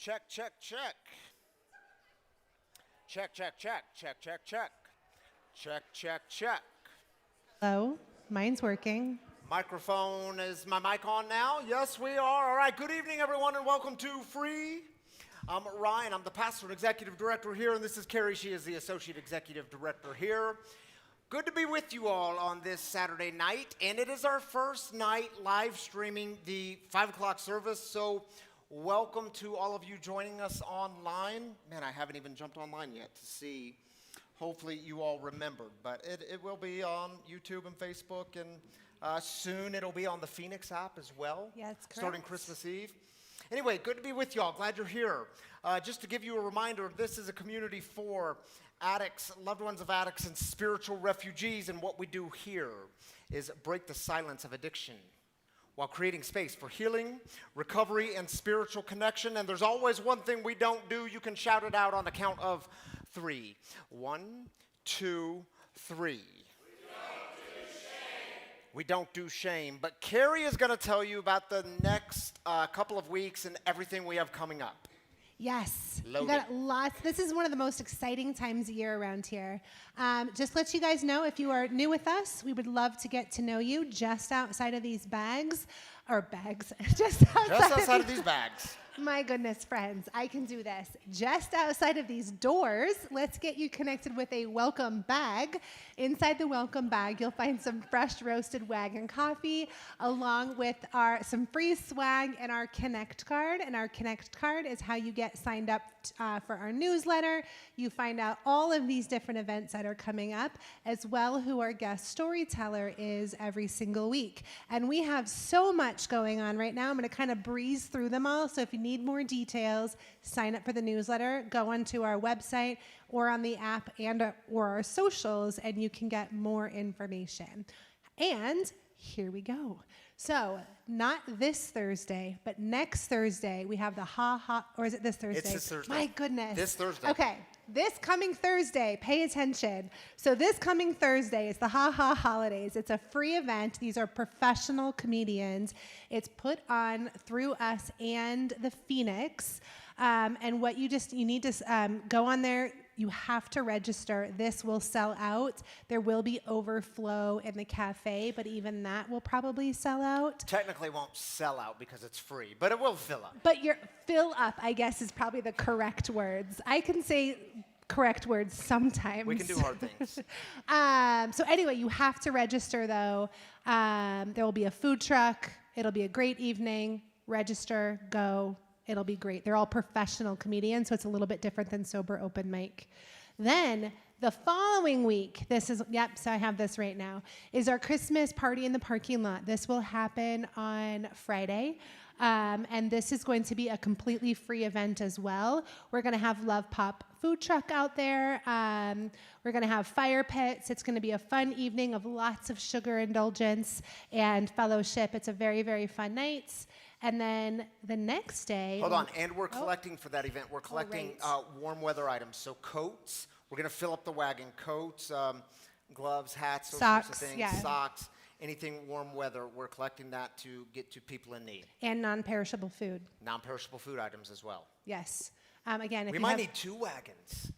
Check, check, check. Check, check, check, check, check, check. Check, check, check. Hello, mine's working. Microphone, is my mic on now? Yes, we are. All right, good evening, everyone, and welcome to Free. I'm Ryan. I'm the pastor and executive director here, and this is Carrie. She is the associate executive director here. Good to be with you all on this Saturday night, and it is our first night live streaming the 5 o'clock service, so welcome to all of you joining us online. Man, I haven't even jumped online yet to see. Hopefully you all remembered, but it will be on YouTube and Facebook, and soon it'll be on the Phoenix app as well. Yeah, that's correct. Starting Christmas Eve. Anyway, good to be with y'all. Glad you're here. Just to give you a reminder, this is a community for addicts, loved ones of addicts, and spiritual refugees, and what we do here is break the silence of addiction while creating space for healing, recovery, and spiritual connection. And there's always one thing we don't do. You can shout it out on the count of 3. 1, 2, 3. We don't do shame. But Carrie is going to tell you about the next couple of weeks and everything we have coming up. Yes, we Loaded. got lots. This is one of the most exciting times of year around here. Just let you guys know, if you are new with us, we would love to get to know you just outside of these bags, just Outside of these bags. My goodness, friends, I can do this. Just outside of these doors, let's get you connected with a welcome bag. Inside the welcome bag, you'll find some fresh roasted wagon coffee, along with some free swag and our Connect card. And our Connect card is how you get signed up for our newsletter. You find out all of these different events that are coming up, as well who our guest storyteller is every single week. And we have so much going on right now. I'm going to kind of breeze through them all. So if you need more details, sign up for the newsletter, go onto our website or on the app or our socials, and you can get more information. And here we go. So not this Thursday, but next Thursday, we have the or is it this Thursday? It's this Thursday. My goodness. This Thursday. Okay. This coming Thursday, pay attention. So this coming Thursday is the Holidays. It's a free event. These are professional comedians. It's put on through us and the Phoenix. And what you need to go on there. You have to register. This will sell out. There will be overflow in the cafe, but even that will probably sell out. Technically won't sell out because it's free, but it will fill up. But your fill up, I guess, is probably the correct words. I can say correct words sometimes. We can do hard things. So anyway, you have to register, though. There will be a food truck. It'll be a great evening. Register, go. It'll be great. They're all professional comedians, so it's a little bit different than sober open mic. Then the following week, so I have this right now, is our Christmas party in the parking lot. This will happen on Friday. And this is going to be a completely free event as well. We're going to have Love Pop food truck out there. We're going to have fire pits. It's going to be a fun evening of lots of sugar indulgence and fellowship. It's a very, very fun night. And then the next day... Hold on, and we're collecting for that event. We're collecting warm weather items. So coats, we're going to fill up the wagon. Coats, gloves, hats, those sorts of things. Yeah. Socks, anything warm weather. We're collecting that to get to people in need. And non-perishable food. Non-perishable food items as well. Yes. Again, if we might need 2 wagons.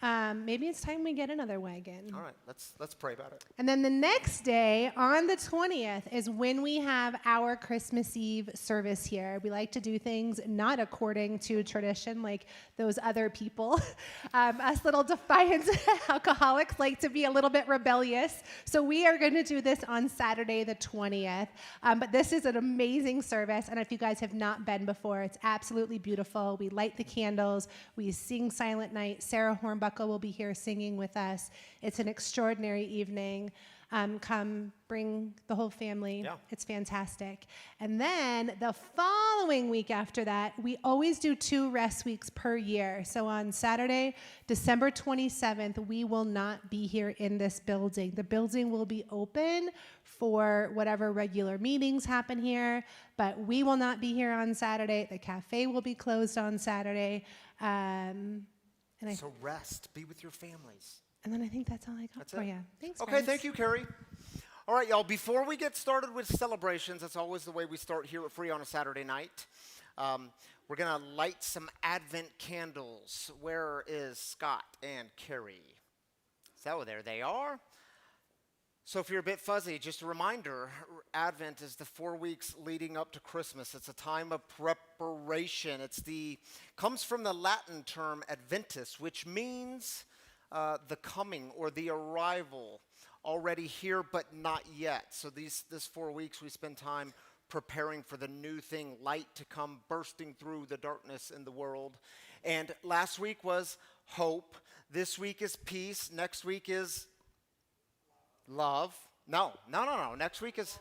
Maybe it's time we get another wagon. All right, let's pray about it. And then the next day, on the 20th, is when we have our Christmas Eve service here. We like to do things not according to tradition, like those other people. Us little defiant alcoholics like to be a little bit rebellious. So we are going to do this on Saturday the 20th. But this is an amazing service, and if you guys have not been before, it's absolutely beautiful. We light the candles. We sing Silent Night. Sarah Hornbuckle will be here singing with us. It's an extraordinary evening. Come, bring the whole family. Yeah. It's fantastic. And then the following week after that, we always do 2 rest weeks per year. So on Saturday, December 27th, we will not be here in this building. The building will be open for whatever regular meetings happen here, but we will not be here on Saturday. The cafe will be closed on Saturday. So rest, be with your families. And then I think that's all I got for you. Thanks, Okay, friends. thank you, Carrie. All right, y'all, before we get started with celebrations, that's always the way we start here at Free on a Saturday night. We're going to light some Advent candles. Where is Scott and Carrie? So there they are. So if you're a bit fuzzy, just a reminder, Advent is the 4 weeks leading up to Christmas. It's a time of preparation. Comes from the Latin term adventus, which means the coming or the arrival, already here but not yet. So this 4 weeks we spend time preparing for the new thing, light to come bursting through the darkness in the world. And last week was hope. This week is peace. Next week is love. No. Next week is,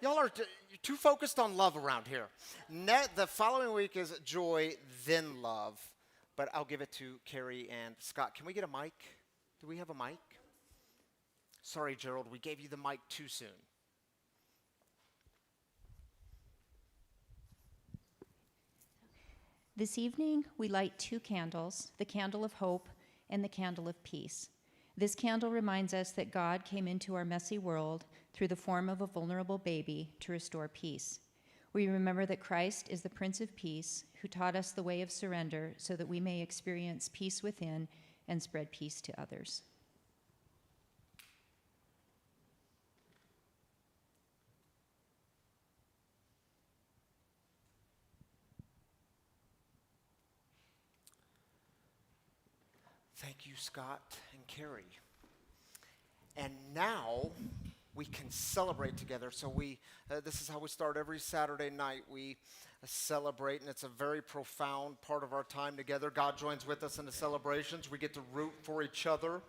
y'all are you're too focused on love around here. The following week is joy, then love. But I'll give it to Carrie and Scott. Can we get a mic? Do we have a mic? Sorry, Gerald, we gave you the mic too soon. This evening, we light 2 candles, the candle of hope and the candle of peace. This candle reminds us that God came into our messy world through the form of a vulnerable baby to restore peace. We remember that Christ is the Prince of Peace, who taught us the way of surrender so that we may experience peace within and spread peace to others. Thank you, Scott and Carrie. And now we can celebrate together. So this is how we start every Saturday night. We celebrate, and it's a very profound part of our time together. God joins with us in the celebrations. We get to root for each other.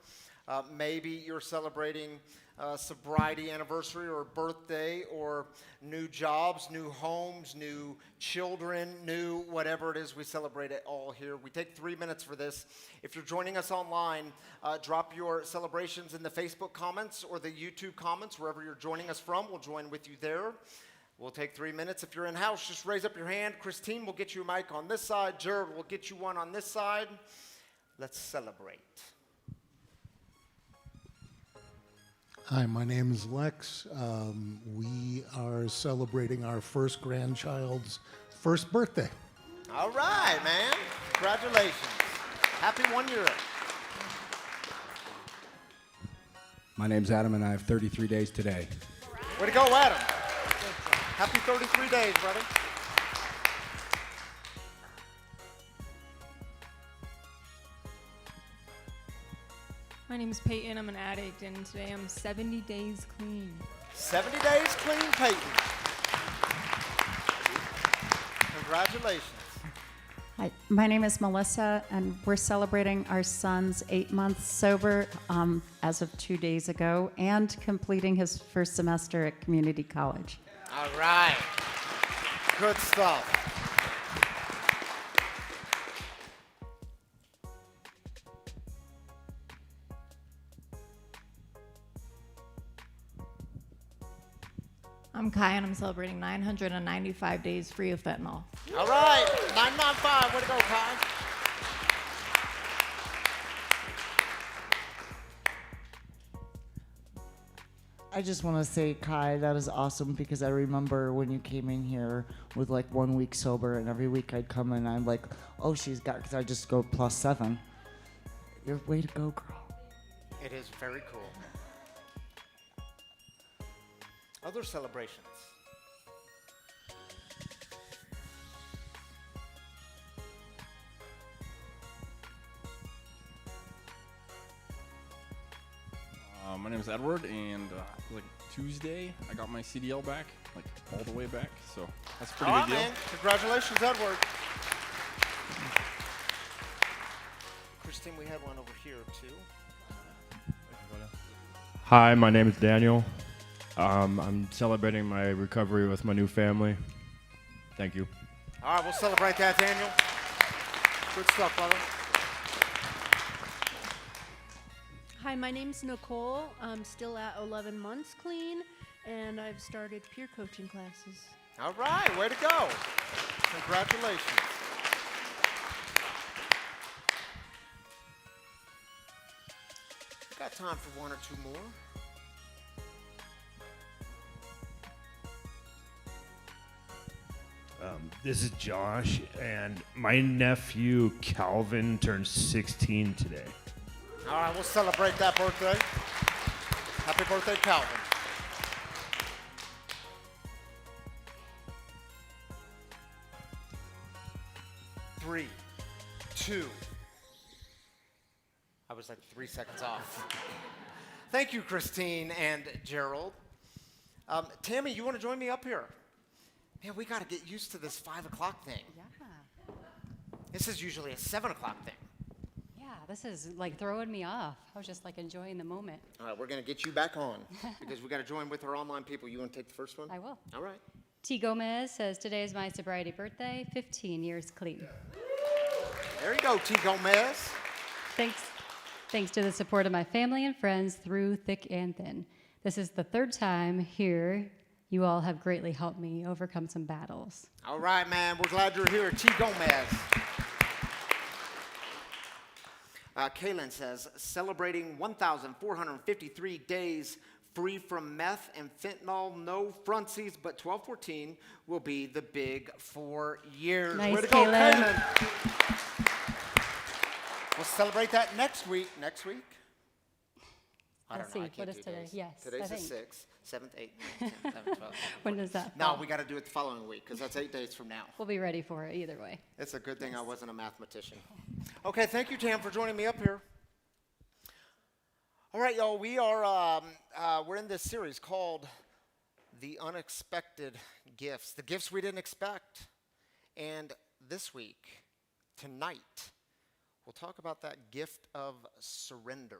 Maybe you're celebrating a sobriety anniversary or a birthday or new jobs, new homes, new children, new whatever it is. We celebrate it all here. We take 3 minutes for this. If you're joining us online, drop your celebrations in the Facebook comments or the YouTube comments, wherever you're joining us from. We'll join with you there. We'll take 3 minutes. If you're in-house, just raise up your hand. Christine will get you a mic on this side. Jared will get you one on this side. Let's celebrate. Hi, my name is Lex. We are celebrating our first grandchild's first birthday. All right, man. Congratulations. Happy 1 year. My name's Adam, and I have 33 days today. Way to go, Adam. Happy 33 days, brother. My name is Peyton. I'm an addict, and today I'm 70 days clean. 70 days clean, Peyton. Congratulations. Hi, my name is Melissa, and we're celebrating our son's 8 months sober as of 2 days ago and completing his first semester at community college. All right. Good stuff. I'm Kai, and I'm celebrating 995 days free of fentanyl. All right. 995. Way to go, Kai. I just want to say, Kai, that is awesome because I remember when you came in here with like 1 week sober, and every week I'd come in and I'm like, oh, she's got, because I just go +7. You're way to go, girl. It is very cool. Other celebrations. My name is Edward, and like Tuesday, I got my CDL back, like all the way back. So that's a pretty All good deal. right, man. Congratulations, Edward. Christine, we had one over here too. Hi, my name is Daniel. I'm celebrating my recovery with my new family. Thank you. All right, we'll celebrate that, Daniel. Good stuff, brother. Hi, my name's Nicole. I'm still at 11 months clean, and I've started peer coaching classes. All right, way to go. Congratulations. Got time for one or two more. This is Josh, and my nephew Calvin turned 16 today. All right, we'll celebrate that birthday. Happy birthday, Calvin. Three, two. I was like 3 seconds off. Thank you, Christine and Gerald. Tammy, you want to join me up here? Man, we got to get used to this 5 o'clock thing. Yeah. This is usually a 7 o'clock thing. Yeah, this is like throwing me off. I was just like enjoying the moment. All right, we're going to get you back on because we got to join with our online people. You want to take the first one? I will. All right. T. Gomez says, today is my sobriety birthday, 15 years clean. There you go, T. Gomez. Thanks to the support of my family and friends through thick and thin. This is the third time here. You all have greatly helped me overcome some battles. All right, man. We're glad you're here, T. Gomez. Kaylin says, celebrating 1,453 days free from meth and fentanyl, no frontsies, but 1214 will be the big 4 years. Nice, Way to go, Kaylin. Kaylin. We'll celebrate that next week. Next week? I Let's don't know. see, I can't what is do today? days. Yes, Today's I the think. 6th, 7th, 8th, 9th, 10th, 11th, 12th. When does that No, fall? we got to do it the following week because that's 8 days from now. We'll be ready for it either way. It's a good thing I wasn't a mathematician. Okay, thank you, Tam, for joining me up here. All right, y'all, we're in this series called The Unexpected Gifts, the gifts we didn't expect. And this week, tonight, we'll talk about that gift of surrender.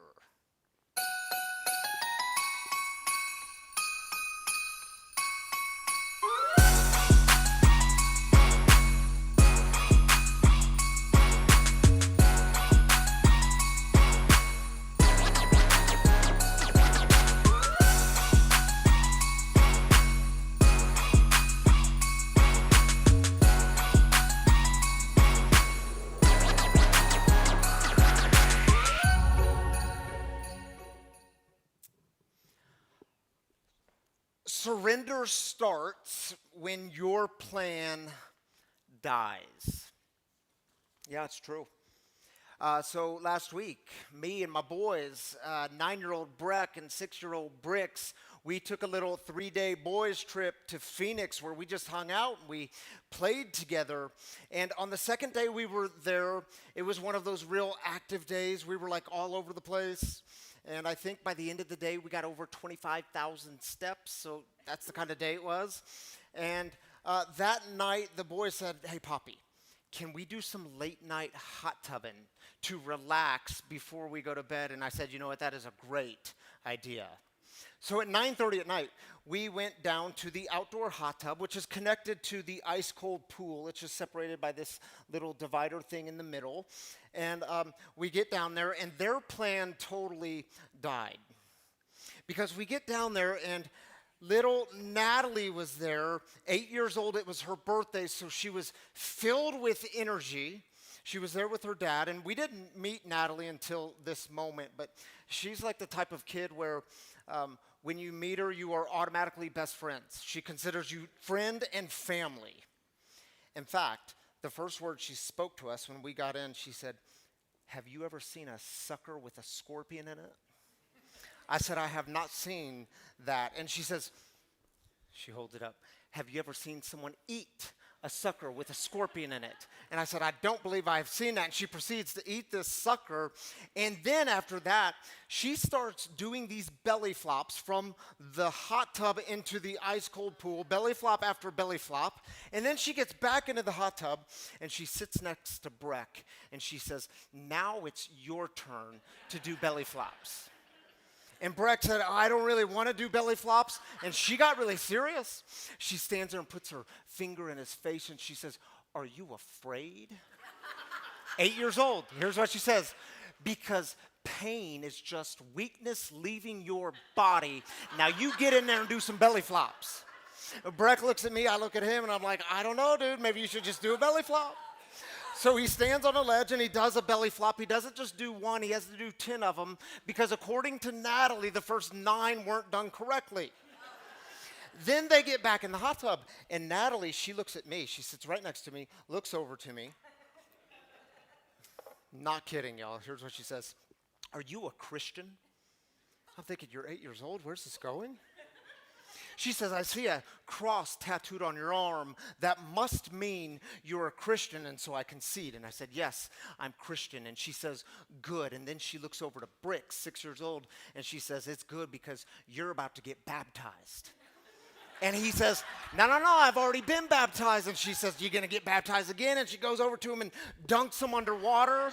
Surrender starts when your plan dies. Yeah, it's true. So last week, me and my boys, 9-year-old Breck and 6-year-old Bricks, we took a little 3-day boys trip to Phoenix where we just hung out and we played together. And on the second day we were there, it was one of those real active days. We were like all over the place. And I think by the end of the day, we got over 25,000 steps. So that's the kind of day it was. And that night, the boys said, hey, Poppy, can we do some late night hot tubbing to relax before we go to bed? And I said, you know what, that is a great idea. So at 9:30 at night, we went down to the outdoor hot tub, which is connected to the ice-cold pool. It's just separated by this little divider thing in the middle. And we get down there, and their plan totally died. Because we get down there, and little Natalie was there, 8 years old. It was her birthday, so she was filled with energy. She was there with her dad, and we didn't meet Natalie until this moment, but she's like the type of kid where when you meet her, you are automatically best friends. She considers you friend and family. In fact, the first word she spoke to us when we got in, she said, have you ever seen a sucker with a scorpion in it? I said, I have not seen that. And she says, she holds it up, have you ever seen someone eat a sucker with a scorpion in it? And I said, I don't believe I've seen that. And she proceeds to eat this sucker. And then after that, she starts doing these belly flops from the hot tub into the ice cold pool, belly flop after belly flop. And then she gets back into the hot tub and she sits next to Breck and she says, now it's your turn to do belly flops. And Breck said, I don't really want to do belly flops. And she got really serious. She stands there and puts her finger in his face and she says, are you afraid? 8 years old. Here's what she says. Because pain is just weakness leaving your body. Now you get in there and do some belly flops. Breck looks at me, I look at him, and I'm like, I don't know, dude. Maybe you should just do a belly flop. So he stands on a ledge and he does a belly flop. He doesn't just do one, he has to do 10 of them because according to Natalie, the first 9 weren't done correctly. Then they get back in the hot tub, and Natalie, she looks at me. She sits right next to me, looks over to me. Not kidding, y'all. Here's what she says. Are you a Christian? I'm thinking, you're 8 years old. Where's this going? She says, I see a cross tattooed on your arm. That must mean you're a Christian. And so I concede. And I said, yes, I'm Christian. And she says, good. And then she looks over to Brick, 6 years old, and she says, it's good because you're about to get baptized. And he says, no, I've already been baptized. And she says, you're going to get baptized again? And she goes over to him and dunks him underwater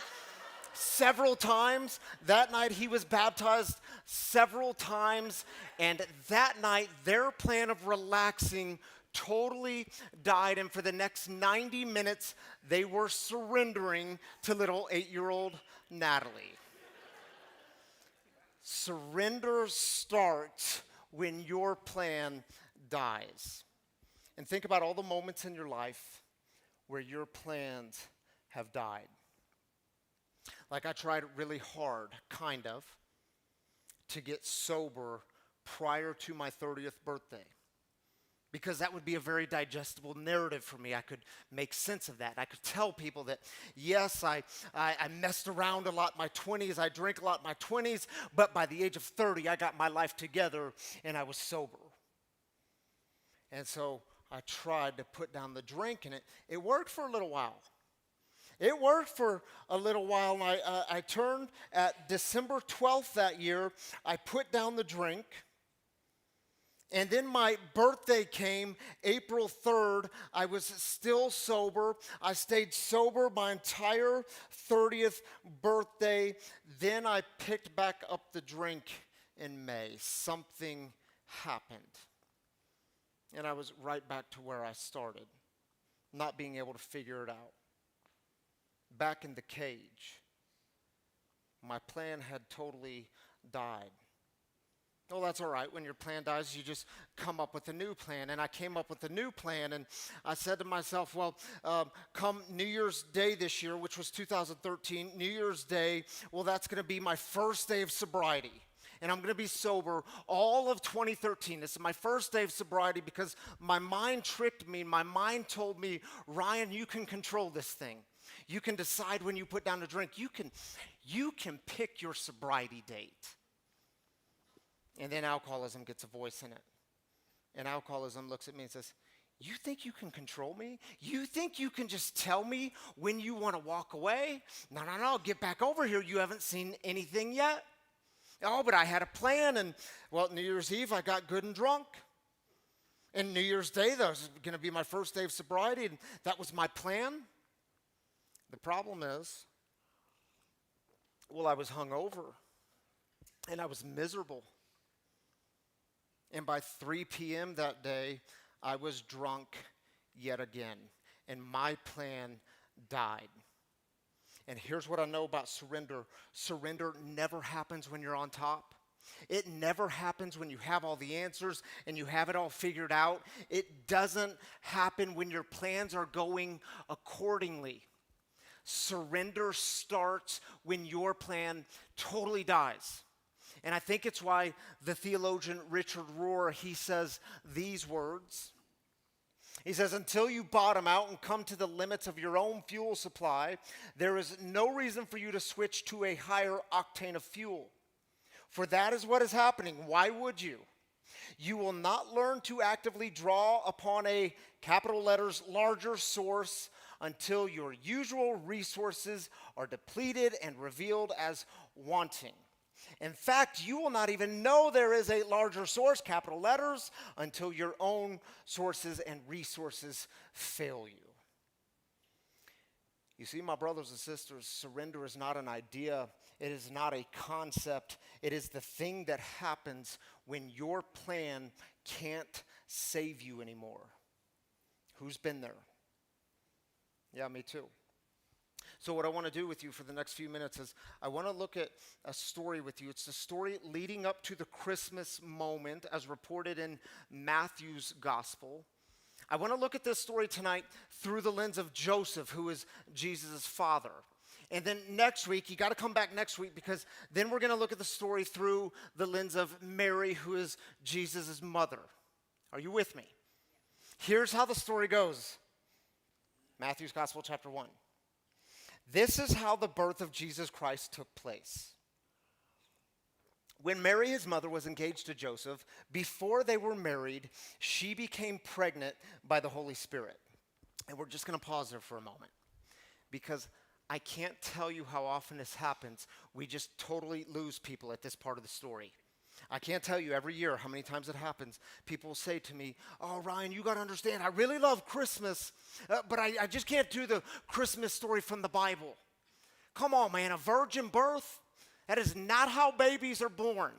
several times. That night he was baptized several times. And that night their plan of relaxing totally died. And for the next 90 minutes, they were surrendering to little 8-year-old Natalie. Surrender starts when your plan dies. And think about all the moments in your life where your plans have died. Like I tried really hard, kind of, to get sober prior to my 30th birthday. Because that would be a very digestible narrative for me. I could make sense of that. I could tell people that, yes, I messed around a lot in my 20s, I drank a lot in my 20s, but by the age of 30, I got my life together and I was sober. And so I tried to put down the drink, and it worked for a little while. It worked for a little while, and I turned at December 12th that year. I put down the drink, and then my birthday came, April 3rd. I was still sober. I stayed sober my entire 30th birthday. Then I picked back up the drink in May. Something happened. And I was right back to where I started, not being able to figure it out. Back in the cage. My plan had totally died. Oh, that's all right. When your plan dies, you just come up with a new plan. And I came up with a new plan, and I said to myself, well, come New Year's Day this year, which was 2013, New Year's Day, well, that's going to be my first day of sobriety. And I'm going to be sober all of 2013. This is my first day of sobriety because my mind tricked me. My mind told me, Ryan, you can control this thing. You can decide when you put down a drink. You can pick your sobriety date. And then alcoholism gets a voice in it. And alcoholism looks at me and says, you think you can control me? You think you can just tell me when you want to walk away? No, get back over here. You haven't seen anything yet. Oh, but I had a plan, and, well, New Year's Eve, I got good and drunk. And New Year's Day, that was going to be my first day of sobriety, and that was my plan. The problem is, well, I was hungover, and I was miserable. And by 3 p.m. that day, I was drunk yet again, and my plan died. And here's what I know about surrender. Surrender never happens when you're on top. It never happens when you have all the answers and you have it all figured out. It doesn't happen when your plans are going accordingly. Surrender starts when your plan totally dies. And I think it's why the theologian Richard Rohr, he says these words. He says, until you bottom out and come to the limits of your own fuel supply, there is no reason for you to switch to a higher octane of fuel. For that is what is happening. Why would you? You will not learn to actively draw upon a, capital letters, larger source until your usual resources are depleted and revealed as wanting. In fact, you will not even know there is a larger source, capital letters, until your own sources and resources fail you. You see, my brothers and sisters, surrender is not an idea. It is not a concept. It is the thing that happens when your plan can't save you anymore. Who's been there? Yeah, me too. So what I want to do with you for the next few minutes is I want to look at a story with you. It's the story leading up to the Christmas moment as reported in Matthew's gospel. I want to look at this story tonight through the lens of Joseph, who is Jesus' father. And then next week, you got to come back next week because then we're going to look at the story through the lens of Mary, who is Jesus' mother. Are you with me? Here's how the story goes. Matthew's Gospel, chapter 1. This is how the birth of Jesus Christ took place. When Mary, his mother, was engaged to Joseph, before they were married, she became pregnant by the Holy Spirit. And we're just going to pause there for a moment, because I can't tell you how often this happens. We just totally lose people at this part of the story. I can't tell you every year how many times it happens. People will say to me, oh, Ryan, you got to understand, I really love Christmas, but I just can't do the Christmas story from the Bible. Come on, man, a virgin birth? That is not how babies are born.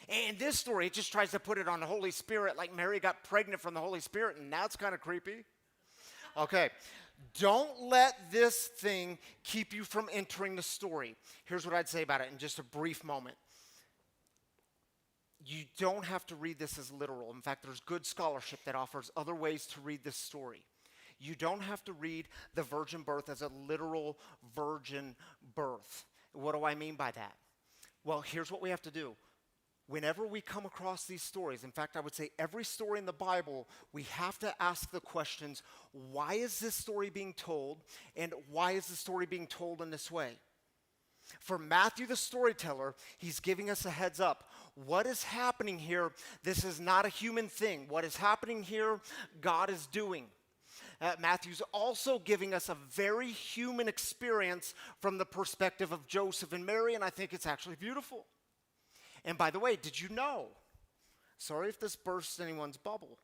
And this story, it just tries to put it on the Holy Spirit, like Mary got pregnant from the Holy Spirit, and that's kind of creepy. Okay, don't let this thing keep you from entering the story. Here's what I'd say about it in just a brief moment. You don't have to read this as literal. In fact, there's good scholarship that offers other ways to read this story. You don't have to read the virgin birth as a literal virgin birth. What do I mean by that? Well, here's what we have to do. Whenever we come across these stories, in fact, I would say every story in the Bible, we have to ask the questions, why is this story being told, and why is the story being told in this way? For Matthew the storyteller, he's giving us a heads up. What is happening here? This is not a human thing. What is happening here, God is doing. Matthew's also giving us a very human experience from the perspective of Joseph and Mary, and I think it's actually beautiful. And by the way, did you know? Sorry if this bursts anyone's bubble.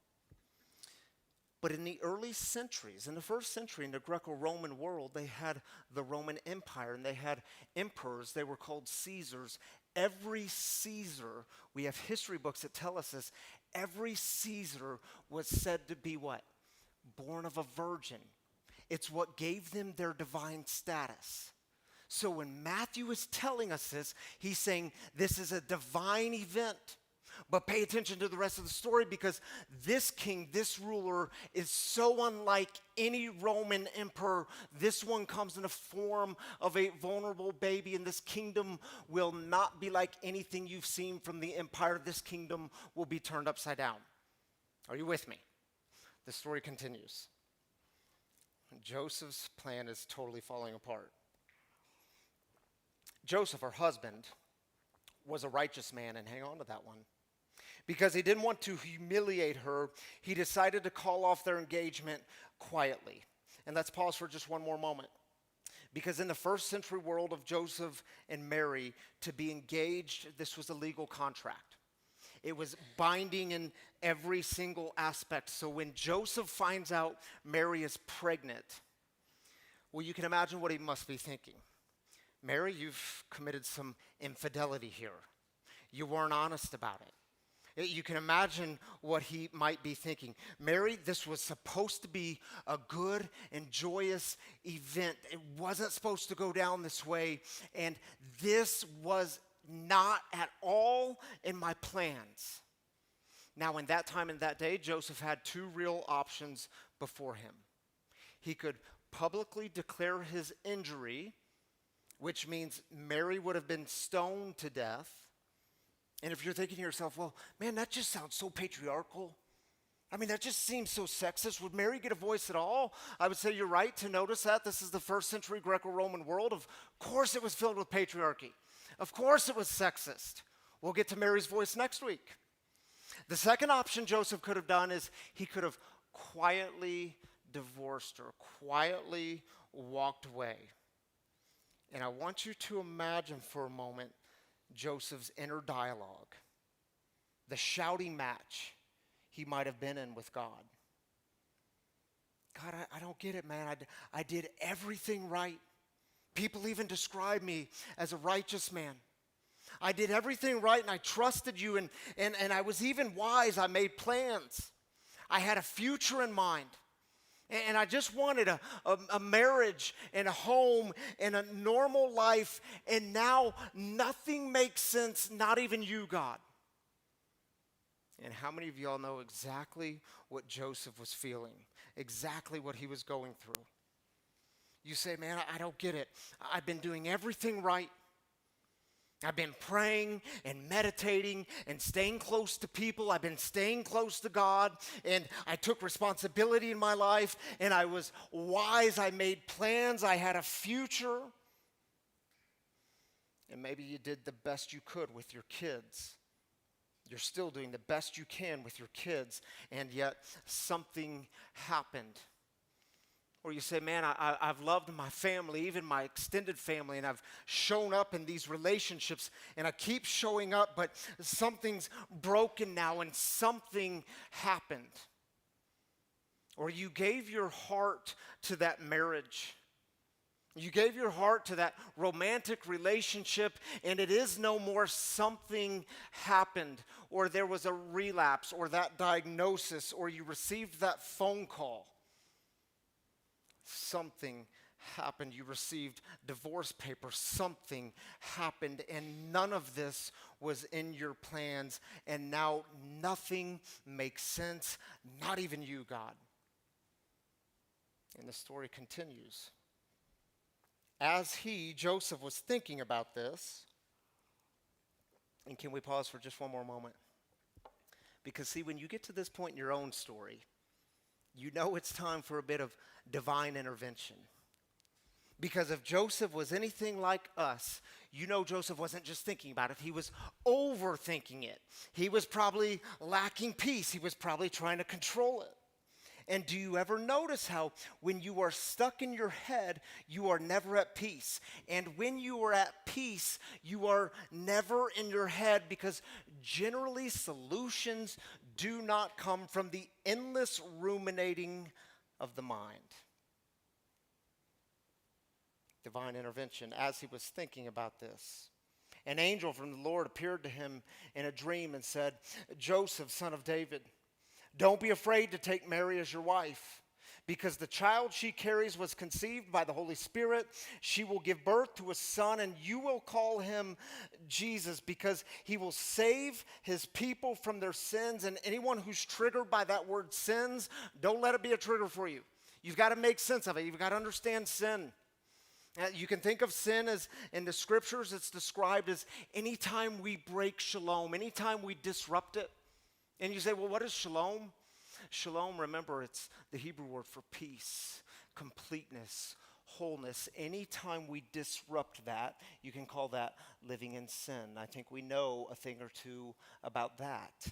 But in the early centuries, in the first century in the Greco-Roman world, they had the Roman Empire, and they had emperors. They were called Caesars. Every Caesar, we have history books that tell us this, every Caesar was said to be what? Born of a virgin. It's what gave them their divine status. So when Matthew is telling us this, he's saying this is a divine event. But pay attention to the rest of the story, because this king, this ruler, is so unlike any Roman emperor. This one comes in the form of a vulnerable baby, and this kingdom will not be like anything you've seen from the empire. This kingdom will be turned upside down. Are you with me? The story continues. Joseph's plan is totally falling apart. Joseph, her husband, was a righteous man, and hang on to that one. Because he didn't want to humiliate her, he decided to call off their engagement quietly. And let's pause for just one more moment. Because in the first century world of Joseph and Mary, to be engaged, this was a legal contract. It was binding in every single aspect. So when Joseph finds out Mary is pregnant, well, you can imagine what he must be thinking. Mary, you've committed some infidelity here. You weren't honest about it. You can imagine what he might be thinking. Mary, this was supposed to be a good and joyous event. It wasn't supposed to go down this way, and this was not at all in my plans. Now, in that time and that day, Joseph had two real options before him. He could publicly declare his injury, which means Mary would have been stoned to death. And if you're thinking to yourself, well, man, that just sounds so patriarchal. I mean, that just seems so sexist. Would Mary get a voice at all? I would say you're right to notice that. This is the first century Greco-Roman world. Of course it was filled with patriarchy. Of course it was sexist. We'll get to Mary's voice next week. The second option Joseph could have done is he could have quietly divorced her, quietly walked away. And I want you to imagine for a moment Joseph's inner dialogue, the shouting match he might have been in with God. God, I don't get it, man. I did everything right. People even describe me as a righteous man. I did everything right, and I trusted you, and I was even wise. I made plans. I had a future in mind. And I just wanted a marriage and a home and a normal life, and now nothing makes sense, not even you, God. And how many of y'all know exactly what Joseph was feeling, exactly what he was going through? You say, man, I don't get it. I've been doing everything right. I've been praying and meditating and staying close to people. I've been staying close to God, and I took responsibility in my life, and I was wise. I made plans. I had a future. And maybe you did the best you could with your kids. You're still doing the best you can with your kids, and yet something happened. Or you say, man, I've loved my family, even my extended family, and I've shown up in these relationships, and I keep showing up, but something's broken now, and something happened. Or you gave your heart to that marriage. You gave your heart to that romantic relationship, and it is no more. Something happened, or there was a relapse, or that diagnosis, or you received that phone call. Something happened. You received divorce papers. Something happened, and none of this was in your plans, and now nothing makes sense, not even you, God. And the story continues. As Joseph, was thinking about this, and can we pause for just one more moment? Because see, when you get to this point in your own story, you know it's time for a bit of divine intervention. Because if Joseph was anything like us, you know Joseph wasn't just thinking about it, he was overthinking it. He was probably lacking peace. He was probably trying to control it. And do you ever notice how when you are stuck in your head, you are never at peace? And when you are at peace, you are never in your head, because generally solutions do not come from the endless ruminating of the mind. Divine intervention. As he was thinking about this, an angel from the Lord appeared to him in a dream and said, Joseph, son of David, don't be afraid to take Mary as your wife, because the child she carries was conceived by the Holy Spirit. She will give birth to a son, and you will call him Jesus, because he will save his people from their sins. And anyone who's triggered by that word sins, don't let it be a trigger for you. You've got to make sense of it. You've got to understand sin. You can think of sin as, in the scriptures, it's described as anytime we break shalom, anytime we disrupt it. And you say, well, what is shalom? Shalom, remember, it's the Hebrew word for peace, completeness, wholeness. Anytime we disrupt that, you can call that living in sin. I think we know a thing or two about that.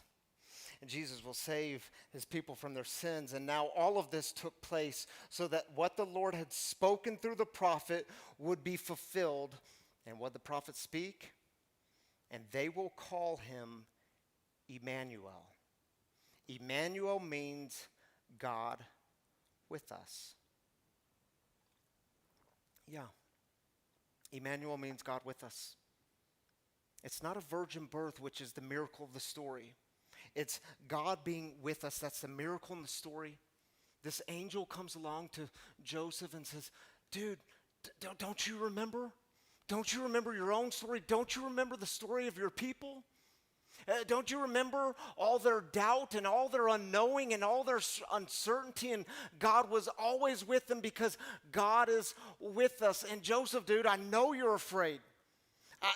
And Jesus will save his people from their sins. And now all of this took place so that what the Lord had spoken through the prophet would be fulfilled. And what did the prophet speak? And they will call him Emmanuel. Emmanuel means God with us. Yeah. Emmanuel means God with us. It's not a virgin birth, which is the miracle of the story. It's God being with us. That's the miracle in the story. This angel comes along to Joseph and says, dude, don't you remember? Don't you remember your own story? Don't you remember the story of your people? Don't you remember all their doubt and all their unknowing and all their uncertainty? And God was always with them, because God is with us. And Joseph, dude, I know you're afraid.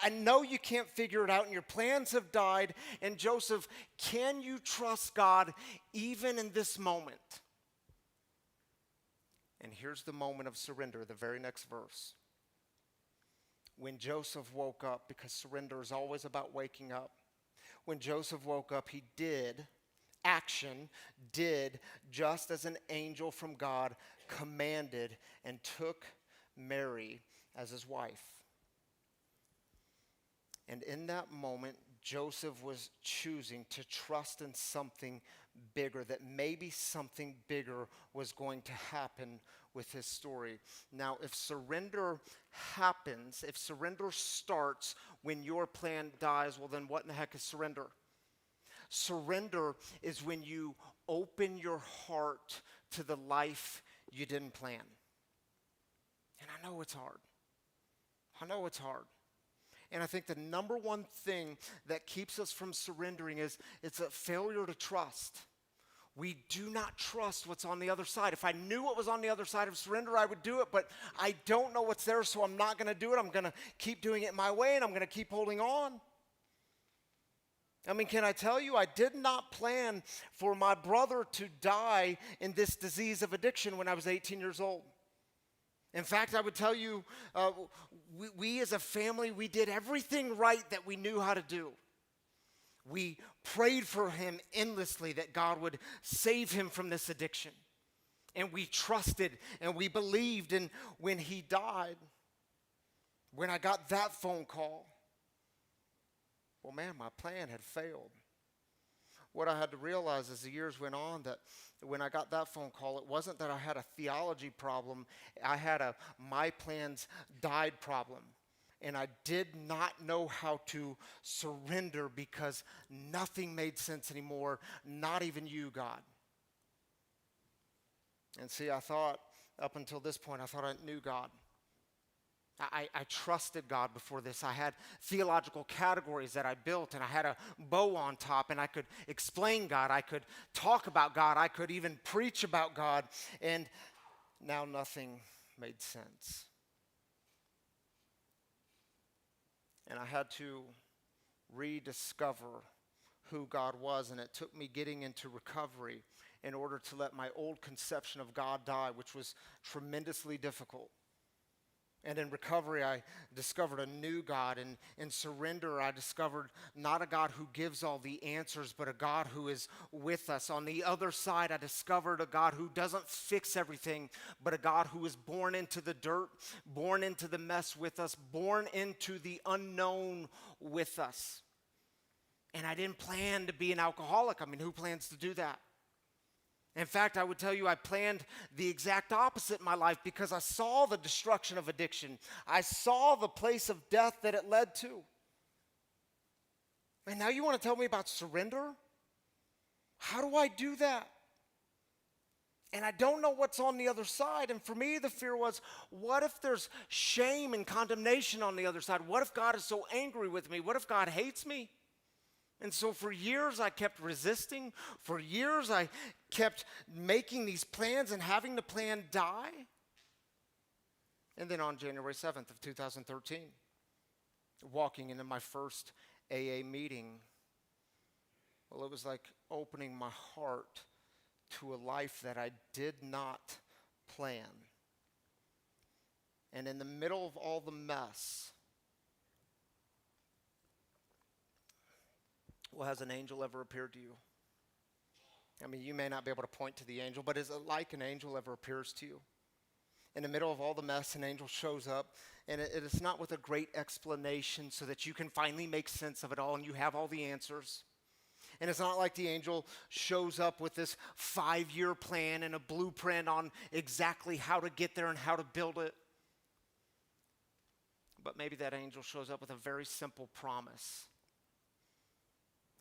I know you can't figure it out and your plans have died. And Joseph, can you trust God even in this moment? And here's the moment of surrender, the very next verse. When Joseph woke up, because surrender is always about waking up. When Joseph woke up, he did just as an angel from God commanded, and took Mary as his wife. And in that moment, Joseph was choosing to trust in something bigger, that maybe something bigger was going to happen with his story. Now, if surrender happens, if surrender starts when your plan dies, well, then what in the heck is surrender? Surrender is when you open your heart to the life you didn't plan. And I know it's hard. And I think the number one thing that keeps us from surrendering is it's a failure to trust. We do not trust what's on the other side. If I knew what was on the other side of surrender, I would do it, but I don't know what's there, so I'm not going to do it. I'm going to keep doing it my way, and I'm going to keep holding on. I mean, can I tell you, I did not plan for my brother to die in this disease of addiction when I was 18 years old. In fact, I would tell you, we as a family, we did everything right that we knew how to do. We prayed for him endlessly that God would save him from this addiction. And we trusted and we believed. And when he died, when I got that phone call, well, man, my plan had failed. What I had to realize as the years went on, that when I got that phone call, it wasn't that I had a theology problem. I had a my plans died problem. And I did not know how to surrender because nothing made sense anymore, not even you, God. And see, I thought, up until this point, I thought I knew God. I trusted God before this. I had theological categories that I built, and I had a bow on top, and I could explain God. I could talk about God. I could even preach about God. And now nothing made sense. And I had to rediscover who God was, and it took me getting into recovery in order to let my old conception of God die, which was tremendously difficult. And in recovery, I discovered a new God. And in surrender, I discovered not a God who gives all the answers, but a God who is with us. On the other side, I discovered a God who doesn't fix everything, but a God who is born into the dirt, born into the mess with us, born into the unknown with us. And I didn't plan to be an alcoholic. I mean, who plans to do that? In fact, I would tell you I planned the exact opposite in my life because I saw the destruction of addiction. I saw the place of death that it led to. And now you want to tell me about surrender? How do I do that? And I don't know what's on the other side. And for me, the fear was, what if there's shame and condemnation on the other side? What if God is so angry with me? What if God hates me? And so for years, I kept resisting. For years, I kept making these plans and having the plan die. And then on January 7th of 2013, walking into my first AA meeting, well, it was like opening my heart to a life that I did not plan. And in the middle of all the mess, well, has an angel ever appeared to you? I mean, you may not be able to point to the angel, but is it like an angel ever appears to you? In the middle of all the mess, an angel shows up, and it is not with a great explanation so that you can finally make sense of it all and you have all the answers. And it's not like the angel shows up with this 5-year plan and a blueprint on exactly how to get there and how to build it. But maybe that angel shows up with a very simple promise.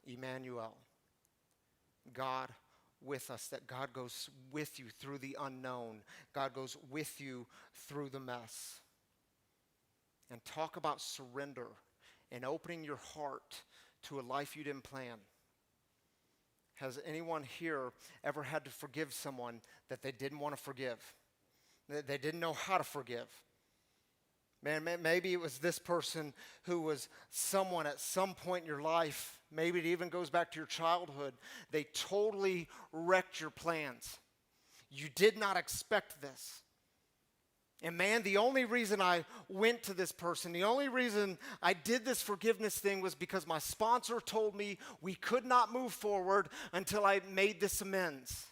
Emmanuel, God with us, that God goes with you through the unknown. God goes with you through the mess. And talk about surrender and opening your heart to a life you didn't plan. Has anyone here ever had to forgive someone that they didn't want to forgive? That they didn't know how to forgive? Man, maybe it was this person who was someone at some point in your life. Maybe it even goes back to your childhood. They totally wrecked your plans. You did not expect this. And man, the only reason I went to this person, the only reason I did this forgiveness thing was because my sponsor told me we could not move forward until I made this amends.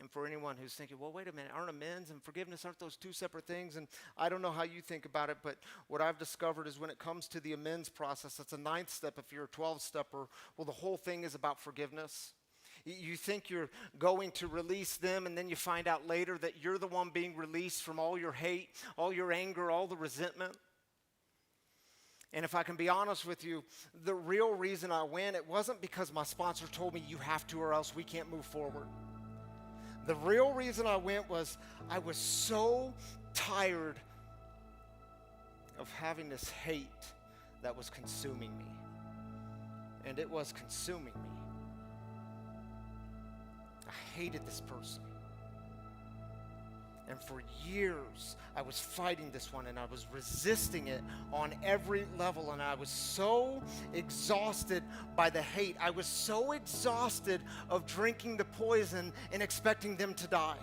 And for anyone who's thinking, well, wait a minute, aren't amends and forgiveness, aren't those two separate things? And I don't know how you think about it, but what I've discovered is when it comes to the amends process, it's a 9th step if you're a 12-stepper. Well, the whole thing is about forgiveness. You think you're going to release them, and then you find out later that you're the one being released from all your hate, all your anger, all the resentment. And if I can be honest with you, the real reason I went, it wasn't because my sponsor told me you have to or else we can't move forward. The real reason I went was I was so tired of having this hate that was consuming me. and it was consuming me. I hated this person. And for years, I was fighting this one, and I was resisting it on every level, and I was so exhausted by the hate. I was so exhausted of drinking the poison and expecting them to die.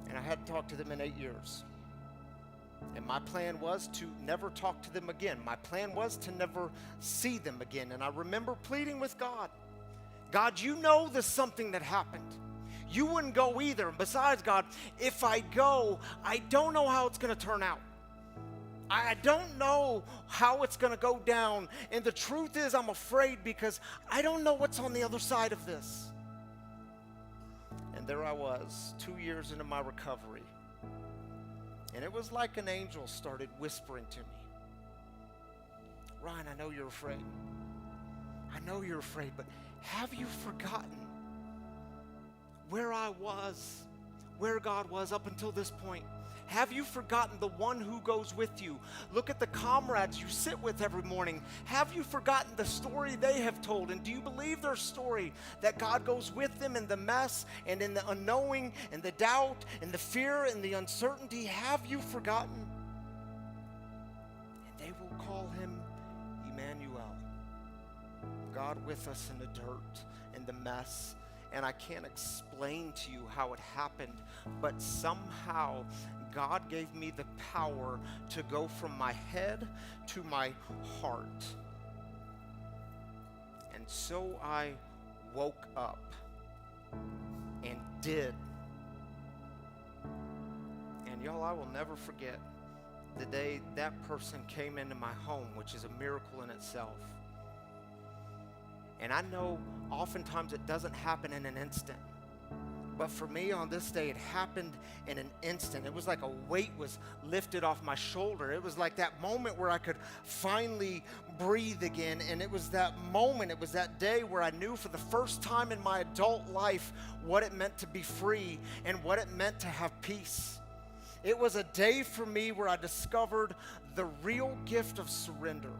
And I hadn't talked to them in 8 years. And my plan was to never talk to them again. My plan was to never see them again. And I remember pleading with God, God, you know there's something that happened. You wouldn't go either. And besides, God, if I go, I don't know how it's going to turn out. I don't know how it's going to go down. And the truth is, I'm afraid because I don't know what's on the other side of this. And there I was, 2 years into my recovery. And it was like an angel started whispering to me, Ryan, I know you're afraid. I know you're afraid, but have you forgotten where I was, where God was up until this point? Have you forgotten the one who goes with you? Look at the comrades you sit with every morning. Have you forgotten the story they have told? And do you believe their story, that God goes with them in the mess and in the unknowing and the doubt and the fear and the uncertainty? Have you forgotten? And they will call him Emmanuel, God with us in the dirt, in the mess. And I can't explain to you how it happened, but somehow God gave me the power to go from my head to my heart. And so I woke up and did. And y'all, I will never forget the day that person came into my home, which is a miracle in itself. And I know oftentimes it doesn't happen in an instant. But for me on this day, it happened in an instant. It was like a weight was lifted off my shoulder. It was like that moment where I could finally breathe again. And it was that moment, it was that day where I knew for the first time in my adult life what it meant to be free and what it meant to have peace. It was a day for me where I discovered the real gift of surrender.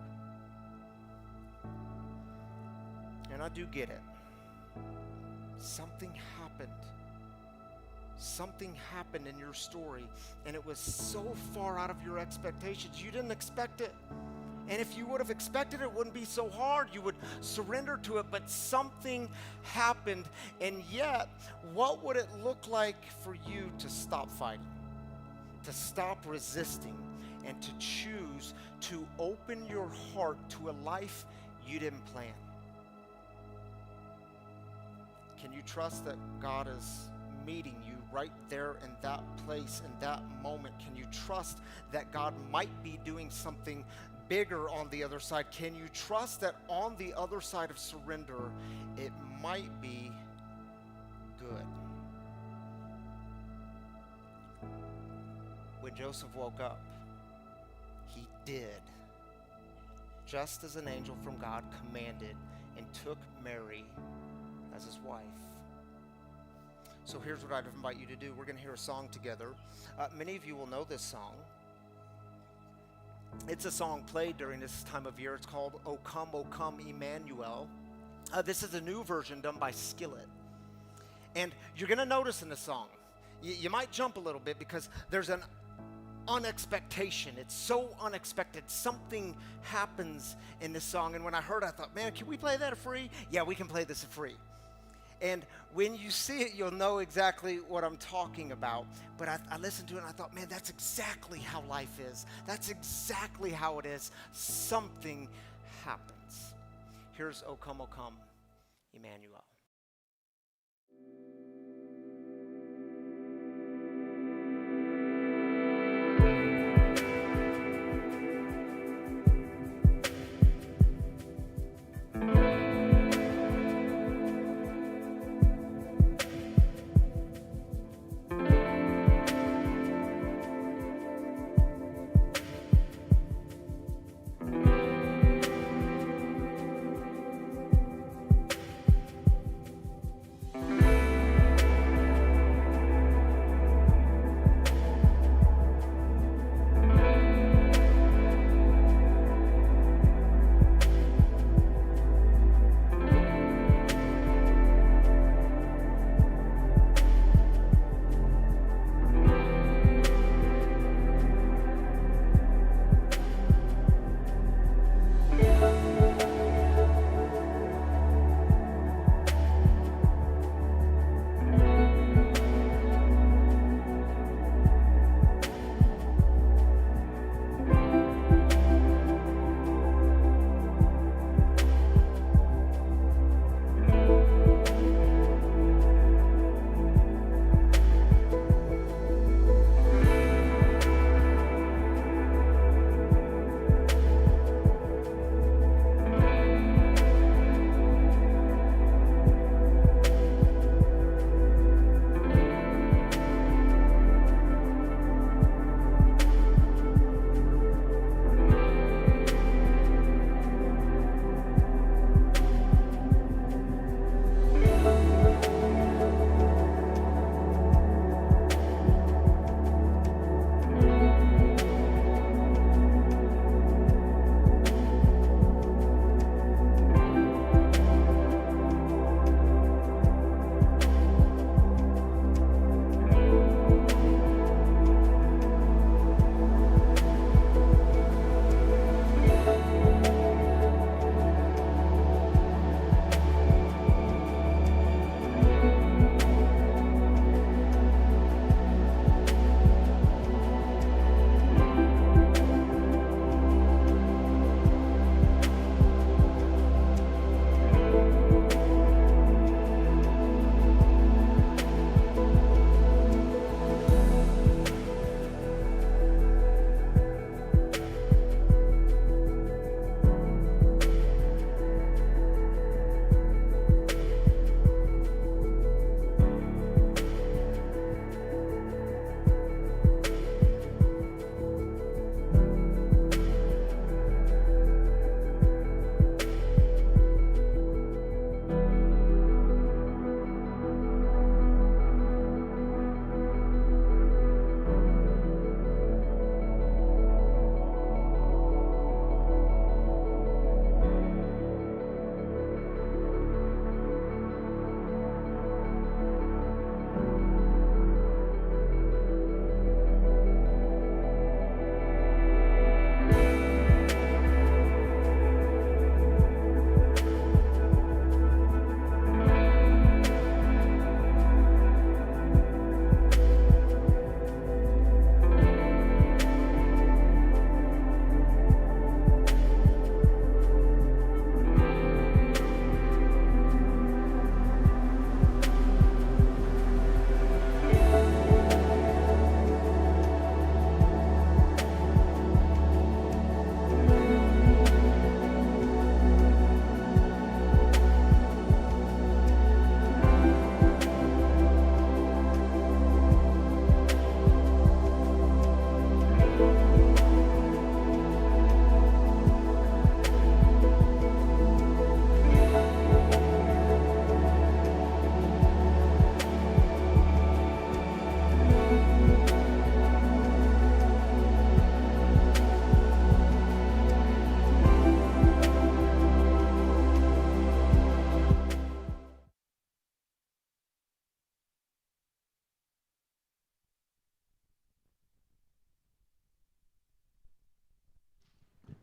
And I do get it. Something happened. Something happened in your story, and it was so far out of your expectations. You didn't expect it. And if you would have expected it, it wouldn't be so hard. You would surrender to it, but something happened. And yet, what would it look like for you to stop fighting, to stop resisting, and to choose to open your heart to a life you didn't plan? Can you trust that God is meeting you right there in that place, in that moment? Can you trust that God might be doing something bigger on the other side? Can you trust that on the other side of surrender, it might be good? When Joseph woke up, he did just as an angel from God commanded and took Mary as his wife. So here's what I'd invite you to do. We're going to hear a song together. Many of you will know this song. It's a song played during this time of year. It's called O Come, Emmanuel. This is a new version done by Skillet. And you're going to notice in the song, you might jump a little bit because there's an unexpectation. It's so unexpected. Something happens in this song. And when I heard it, I thought, man, can we play that for free? Yeah, we can play this for free. And when you see it, you'll know exactly what I'm talking about. But I listened to it and I thought, man, that's exactly how life is. That's exactly how it is. Something happens. Here's O Come, Emmanuel.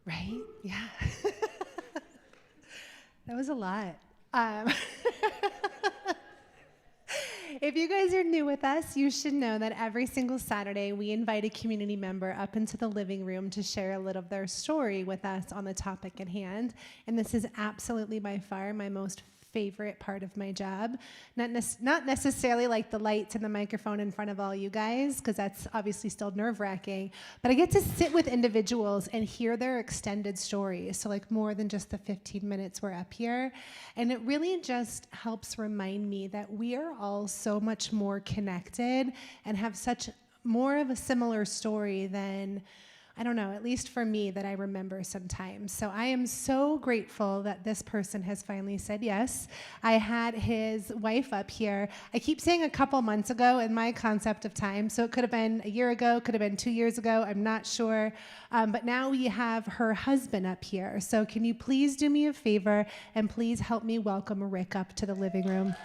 Right? Yeah. That was a lot. Um, If you guys are new with us, you should know that every single Saturday we invite a community member up into the living room to share a little of their story with us on the topic at hand. And this is absolutely by far my most favorite part of my job. Not necessarily like the lights and the microphone in front of all you guys, because that's obviously still nerve-wracking, but I get to sit with individuals and hear their extended stories, so like more than just the 15 minutes we're up here. And it really just helps remind me that we are all so much more connected and have such more of a similar story than, I don't know, at least for me, that I remember sometimes. So I am so grateful that this person has finally said yes. I had his wife up here. I keep saying a couple months ago in my concept of time, so it could have been a year ago, could have been 2 years ago, I'm not sure. But now we have her husband up here. So can you please do me a favor and please help me welcome Rick up to the living room?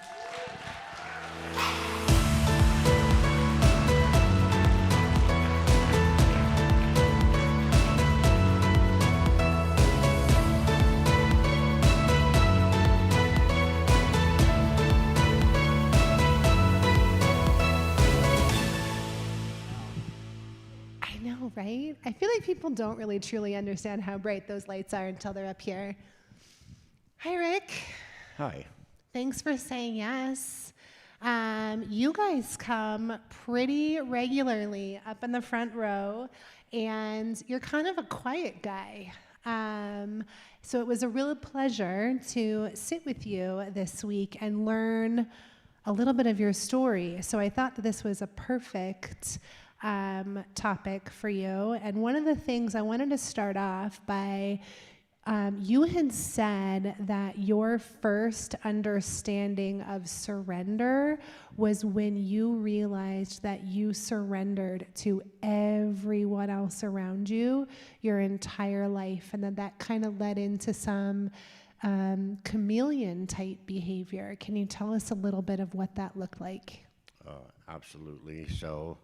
Right? I feel like people don't really truly understand how bright those lights are until they're up here. Hi, Rick. Hi. Thanks for saying yes. You guys come pretty regularly up in the front row, and you're kind of a quiet guy. So it was a real pleasure to sit with you this week and learn a little bit of your story. So I thought that this was a perfect topic for you. And one of the things I wanted to start off by, you had said that your first understanding of surrender was when you realized that you surrendered to everyone else around you your entire life, and that kind of led into some chameleon type behavior. Can you tell us a little bit of what that looked like? Absolutely. So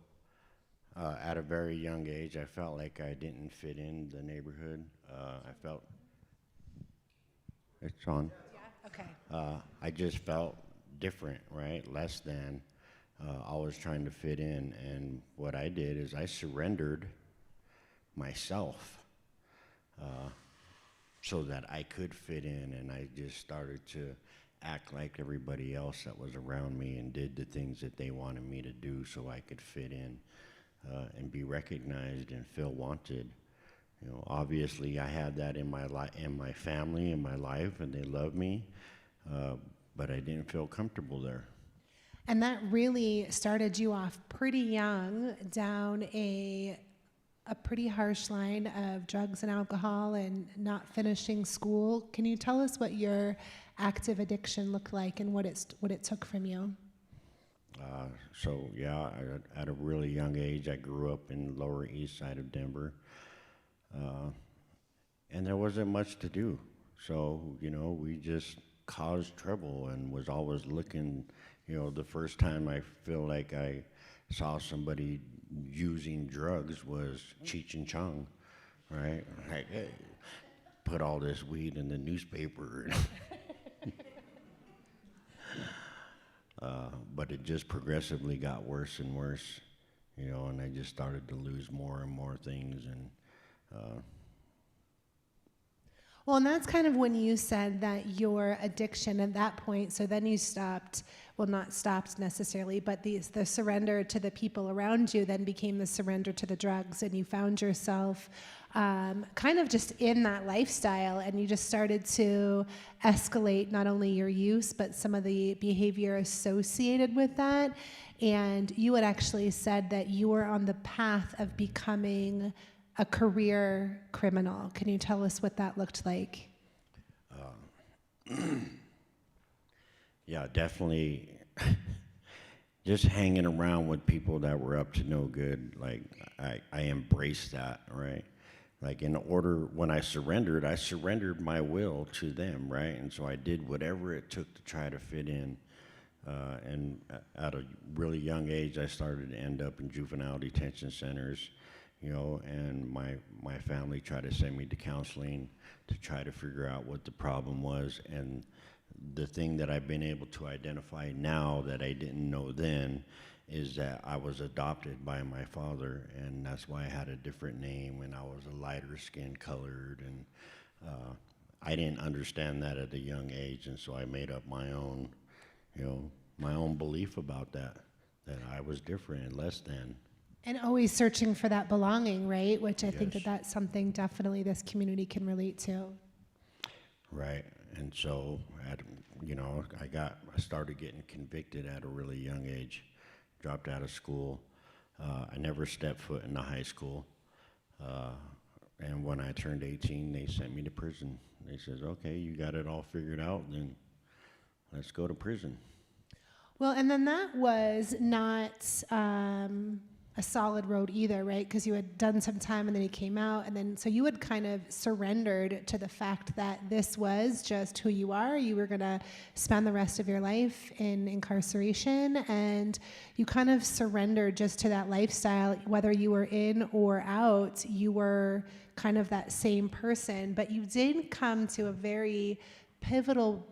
at a very young age, I felt like I didn't fit in the neighborhood. I felt, it's on. Yeah, okay. I just felt different, right? Less than. Always trying to fit in. And what I did is I surrendered myself so that I could fit in. And I just started to act like everybody else that was around me and did the things that they wanted me to do so I could fit in. And be recognized and feel wanted. You know, obviously I had that in my family, in my life, and they loved me, but I didn't feel comfortable there. And that really started you off pretty young down a pretty harsh line of drugs and alcohol and not finishing school. Can you tell us what your active addiction looked like and what it took from you? So yeah, at a really young age, I grew up in the Lower East Side of Denver, and there wasn't much to do. So, you know, we just caused trouble and was always looking. You know, the first time I feel like I saw somebody using drugs was Cheech and Chong, right? Like, hey, put all this weed in the newspaper. But it just progressively got worse and worse, you know, and I just started to lose more and more things. And well, and that's kind of when you said that your addiction at that point, so then you stopped, well, not stopped necessarily, but the surrender to the people around you then became the surrender to the drugs, and you found yourself kind of just in that lifestyle, and you just started to escalate not only your use, but some of the behavior associated with that. And you had actually said that you were on the path of becoming a career criminal. Can you tell us what that looked like? Yeah, definitely just hanging around with people that were up to no good. Like, I embraced that, right? Like, in order, when I surrendered my will to them, right? And so I did whatever it took to try to fit in. And at a really young age, I started to end up in juvenile detention centers. you know, and my family tried to send me to counseling to try to figure out what the problem was. And the thing that I've been able to identify now that I didn't know then is that I was adopted by my father, and that's why I had a different name, and I was a lighter skin colored, and I didn't understand that at a young age, and so I made up my own, you know, my own belief about that I was different and less than. And always searching for that belonging, right? Which I think Yes. that's something definitely this community can relate to. Right, and so, you know, I started getting convicted at a really young age, dropped out of school. I never stepped foot in the high school. And when I turned 18, they sent me to prison. They says, okay, you got it all figured out, then let's go to prison. Well, and then that was not a solid road either, right? Because you had done some time and then you came out, and then so you had kind of surrendered to the fact that this was just who you are. You were going to spend the rest of your life in incarceration, and you kind of surrendered just to that lifestyle. Whether you were in or out, you were kind of that same person, but you did come to a very pivotal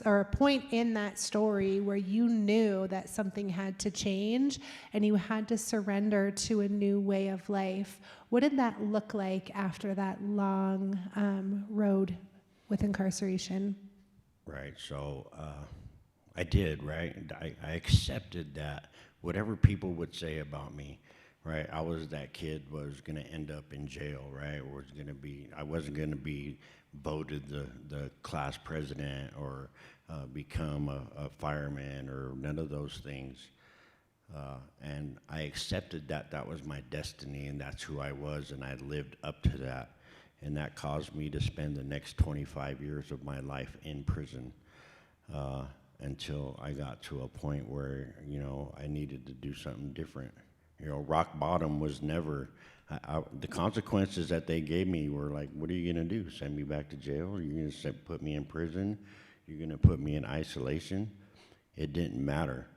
or a point in that story where you knew that something had to change and you had to surrender to a new way of life. What did that look like after that long road with incarceration? Right, so I did, right? I accepted that whatever people would say about me, right? I was that kid was gonna end up in jail, right? I wasn't gonna be voted the class president or become a fireman or none of those things. And I accepted that was my destiny and that's who I was, and I lived up to that. And that caused me to spend the next 25 years of my life in prison until I got to a point where, you know, I needed to do something different. You know, rock bottom was never, the consequences that they gave me were like, what are you gonna do? Send me back to jail? You're gonna put me in prison? You're gonna put me in isolation? It didn't matter.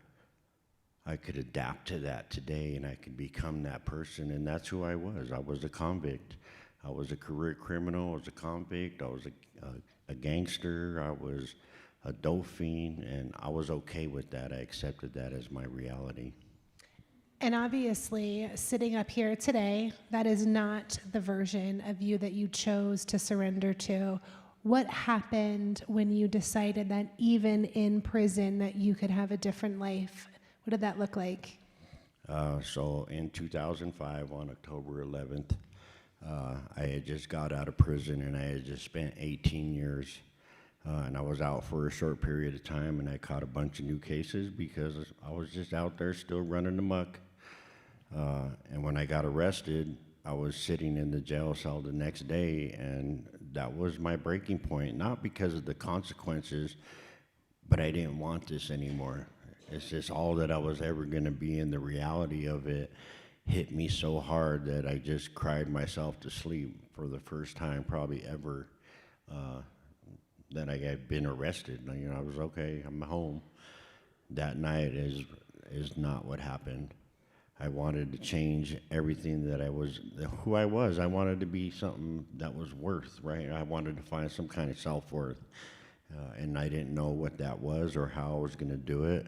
I could adapt to that today and I could become that person, and that's who I was. I was a convict. I was a career criminal, I was a convict, I was a gangster, I was a dope fiend, and I was okay with that. I accepted that as my reality. And obviously, sitting up here today, that is not the version of you that you chose to surrender to. What happened when you decided that even in prison that you could have a different life? What did that look like? So in 2005, on October 11th, I had just got out of prison and I had just spent 18 years. And I was out for a short period of time, and I caught a bunch of new cases because I was just out there still running amok. And when I got arrested, I was sitting in the jail cell the next day, and that was my breaking point, not because of the consequences, but I didn't want this anymore. It's just all that I was ever going to be, and the reality of it hit me so hard that I just cried myself to sleep for the first time probably ever that I had been arrested. You know, I was okay, I'm home. That night is not what happened. I wanted to change everything that I was, who I was. I wanted to be something that was worth, right? I wanted to find some kind of self-worth. And I didn't know what that was or how I was gonna do it.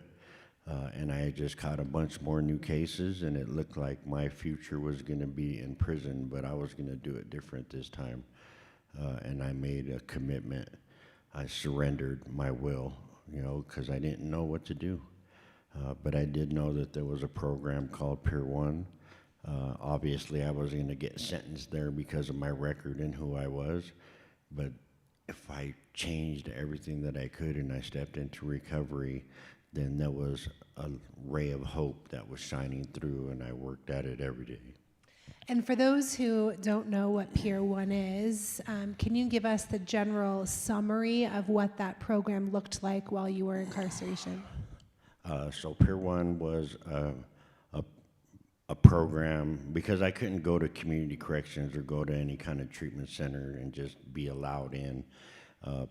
And I had just caught a bunch more new cases, and it looked like my future was gonna be in prison, but I was gonna do it different this time. And I made a commitment. I surrendered my will, you know, because I didn't know what to do. But I did know that there was a program called Pier 1. Obviously, I wasn't going to get sentenced there because of my record and who I was. But if I changed everything that I could and I stepped into recovery, then there was a ray of hope that was shining through, and I worked at it every day. And for those who don't know what Pier 1 is, can you give us the general summary of what that program looked like while you were in incarceration? So Pier 1 was a program, because I couldn't go to community corrections or go to any kind of treatment center and just be allowed in.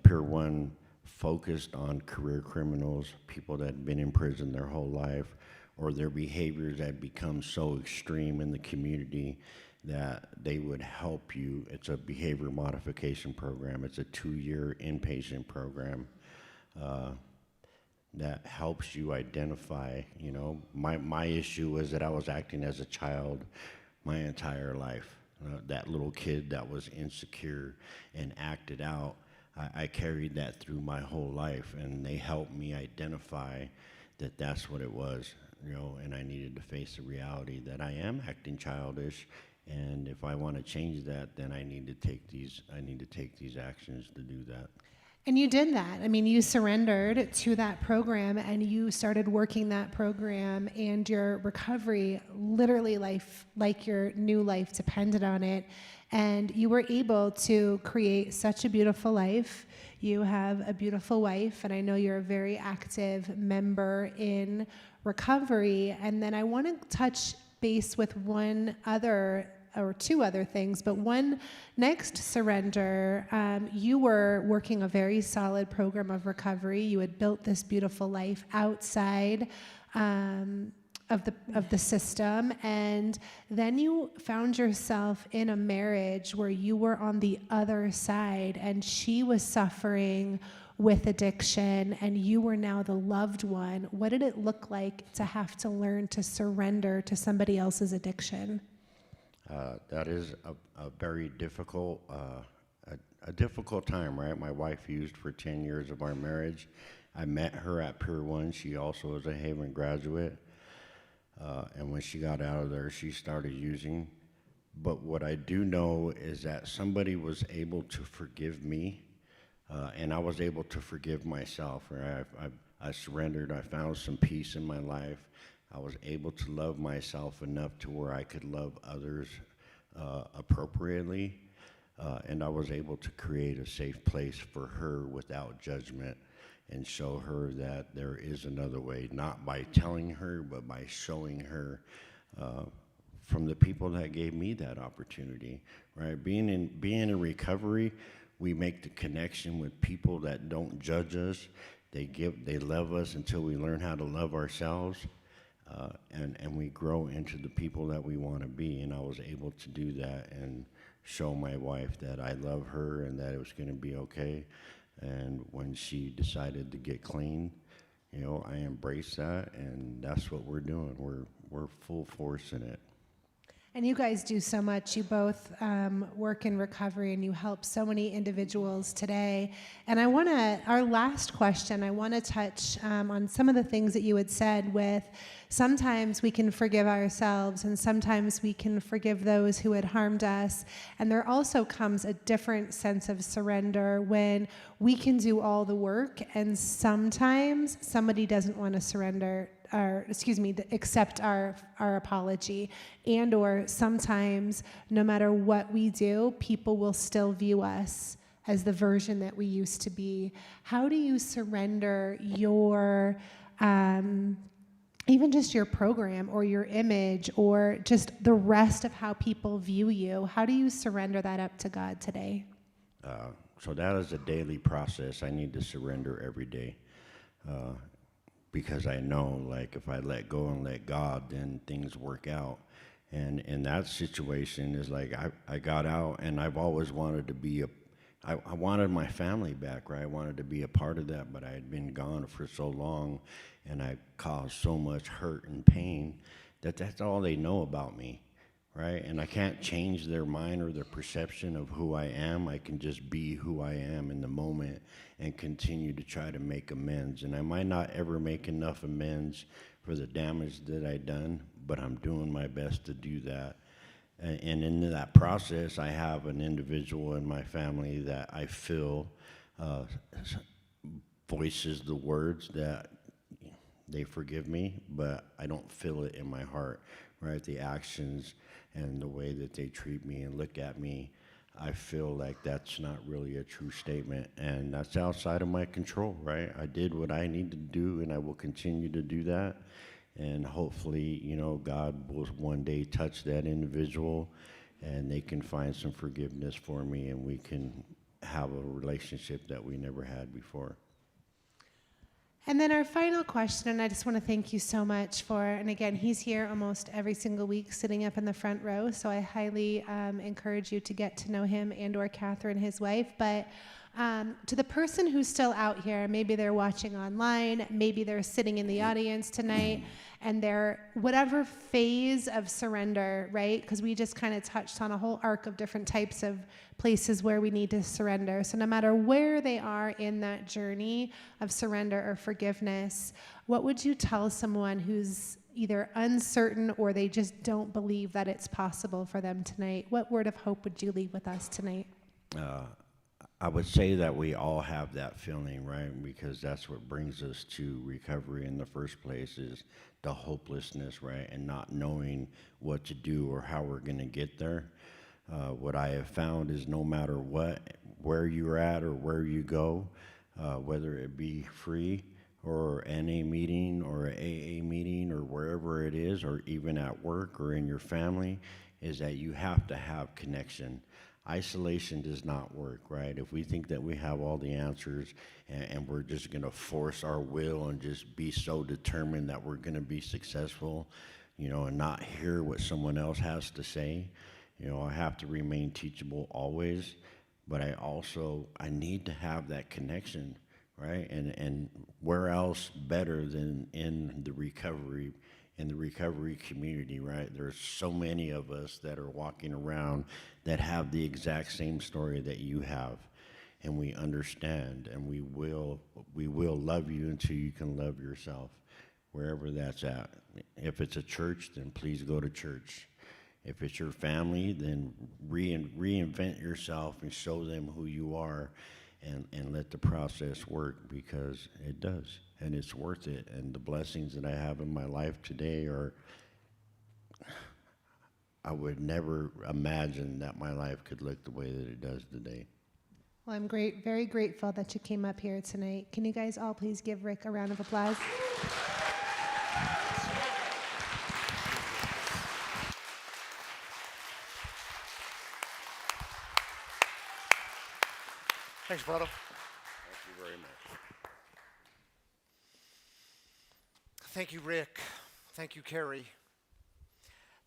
Pier 1 focused on career criminals, people that had been in prison their whole life, or their behaviors had become so extreme in the community that they would help you. It's a behavior modification program. It's a 2-year inpatient program that helps you identify, my issue was that I was acting as a child my entire life. That little kid that was insecure and acted out, I carried that through my whole life, and they helped me identify that that's what it was, and I needed to face the reality that I am acting childish, and if I want to change that, then I need to take these actions to do that. And you did that. I mean, you surrendered to that program and you started working that program, and your recovery, literally like your new life depended on it. And you were able to create such a beautiful life. You have a beautiful wife, and I know you're a very active member in recovery. And then I want to touch base with two other things, but one, next surrender, you were working a very solid program of recovery. You had built this beautiful life outside of the system, and then you found yourself in a marriage where you were on the other side, and she was suffering with addiction, and you were now the loved one. What did it look like to have to learn to surrender to somebody else's addiction? That is a very difficult, a difficult time, right? My wife used for 10 years of our marriage. I met her at Pier 1. She also is a Haven graduate. And when she got out of there, she started using. But what I do know is that somebody was able to forgive me, and I was able to forgive myself. Right? I surrendered. I found some peace in my life. I was able to love myself enough to where I could love others appropriately, and I was able to create a safe place for her without judgment and show her that there is another way, not by telling her, but by showing her from the people that gave me that opportunity, right? Being in recovery, we make the connection with people that don't judge us. They love us until we learn how to love ourselves. And we grow into the people that we want to be, and I was able to do that and show my wife that I love her and that it was going to be okay. And when she decided to get clean, I embraced that, and that's what we're doing. We're full force in it. And you guys do so much. You both work in recovery, and you help so many individuals today. And our last question, I want to touch on some of the things that you had said with sometimes we can forgive ourselves, and sometimes we can forgive those who had harmed us. And there also comes a different sense of surrender when we can do all the work, and sometimes somebody doesn't want to surrender accept our apology, and or sometimes no matter what we do, people will still view us as the version that we used to be. How do you surrender your even just your program or your image or just the rest of how people view you? How do you surrender that up to God today? So that is a daily process. I need to surrender every day. Because I know, like, if I let go and let God, then things work out. And in that situation is like, I got out, and I've always wanted to I wanted my family back, right? I wanted to be a part of that, but I had been gone for so long, and I caused so much hurt and pain that that's all they know about me, right? And I can't change their mind or their perception of who I am. I can just be who I am in the moment and continue to try to make amends. And I might not ever make enough amends for the damage that I done, but I'm doing my best to do that. And in that process, I have an individual in my family that I feel voices the words that they forgive me, but I don't feel it in my heart, right? The actions and the way that they treat me and look at me, I feel like that's not really a true statement, and that's outside of my control, right? I did what I need to do, and I will continue to do that, and hopefully, God will one day touch that individual, and they can find some forgiveness for me, and we can have a relationship that we never had before. And then our final question, and I just want to thank you so much for, and again, he's here almost every single week sitting up in the front row, so I highly encourage you to get to know him and or Catherine, his wife. But to the person who's still out here, maybe they're watching online, maybe they're sitting in the audience tonight, and they're whatever phase of surrender, right? Because we just kind of touched on a whole arc of different types of places where we need to surrender. So no matter where they are in that journey of surrender or forgiveness, what would you tell someone who's either uncertain or they just don't believe that it's possible for them tonight? What word of hope would you leave with us tonight? I would say that we all have that feeling, right? Because that's what brings us to recovery in the first place, is the hopelessness, right? And not knowing what to do or how we're going to get there. What I have found is no matter where you're at or where you go, whether it be free or NA meeting or a AA meeting or wherever it is, or even at work or in your family, is that you have to have connection. Isolation does not work, right? If we think that we have all the answers and we're just going to force our will and just be so determined that we're going to be successful, and not hear what someone else has to say, I have to remain teachable always, but I need to have that connection, right? And where else better than in the recovery community, right? There's so many of us that are walking around that have the exact same story that you have, and we understand, and we will love you until you can love yourself, wherever that's at. If it's a church, then please go to church. If it's your family, then reinvent yourself and show them who you are, and let the process work, because it does, and it's worth it. And the blessings that I have in my life today I would never imagine that my life could look the way that it does today. Well, I'm very grateful that you came up here tonight. Can you guys all please give Rick a round of applause? Thanks, brother. Thank you very much. Thank you, Rick. Thank you, Carrie.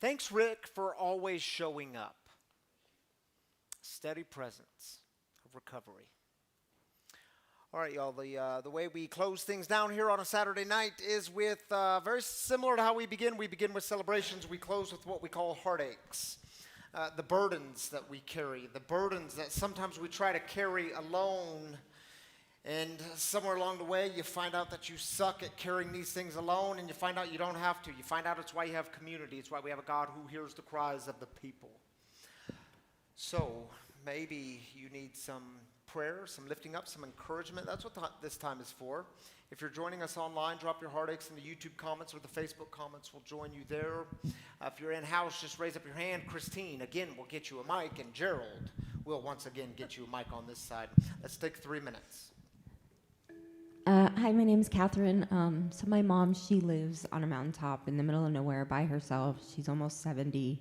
Thanks, Rick, for always showing up. Steady presence of recovery. All right, y'all, the way we close things down here on a Saturday night is with, very similar to how we begin. We begin with celebrations. We close with what we call heartaches. The burdens that we carry, the burdens that sometimes we try to carry alone, and somewhere along the way you find out that you suck at carrying these things alone, and you find out you don't have to. You find out it's why you have community. It's why we have a God who hears the cries of the people. So maybe you need some prayer, some lifting up, some encouragement. That's what this time is for. If you're joining us online, drop your heartaches in the YouTube comments or the Facebook comments. We'll join you there. If you're in-house, just raise up your hand. Christine, again, will get you a mic, and Gerald will once again get you a mic on this side. Let's take 3 minutes. Hi, my name's Catherine. So my mom, she lives on a mountaintop in the middle of nowhere by herself. She's almost 70.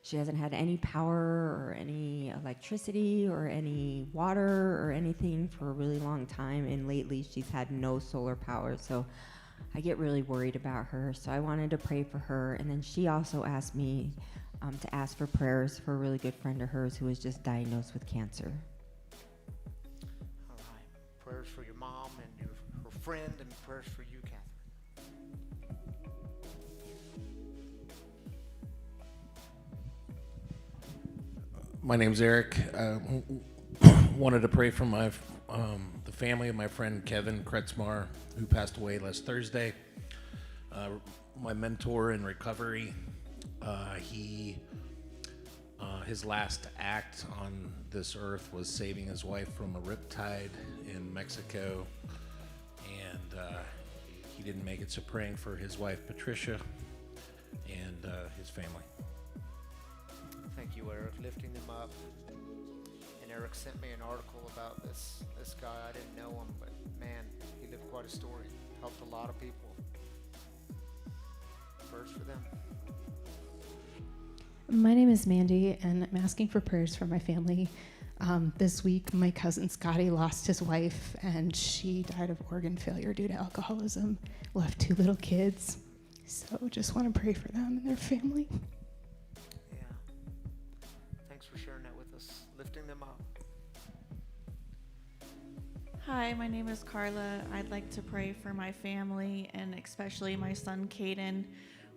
She hasn't had any power or any electricity or any water or anything for a really long time, and lately she's had no solar power, so I get really worried about her. So I wanted to pray for her, and then she also asked me to ask for prayers for a really good friend of hers who was just diagnosed with cancer. All right. Prayers for your mom and her friend, and prayers for you, Catherine. My name's Eric. Wanted to pray for the family of my friend Kevin Kretzmar, who passed away last Thursday. My mentor in recovery. His last act on this earth was saving his wife from a riptide in Mexico, and he didn't make it. So praying for his wife Patricia and his family. Thank you, Eric, lifting them up. And Eric sent me an article about this guy. I didn't know him, but man, he lived quite a story. Helped a lot of people. Prayers for them. My name is Mandy, and I'm asking for prayers for my family. This week, my cousin Scotty lost his wife, and she died of organ failure due to alcoholism, left 2 little kids. So just want to pray for them and their family. Yeah. Thanks for sharing that with us, lifting them up. Hi, my name is Carla. I'd like to pray for my family and especially my son, Caden.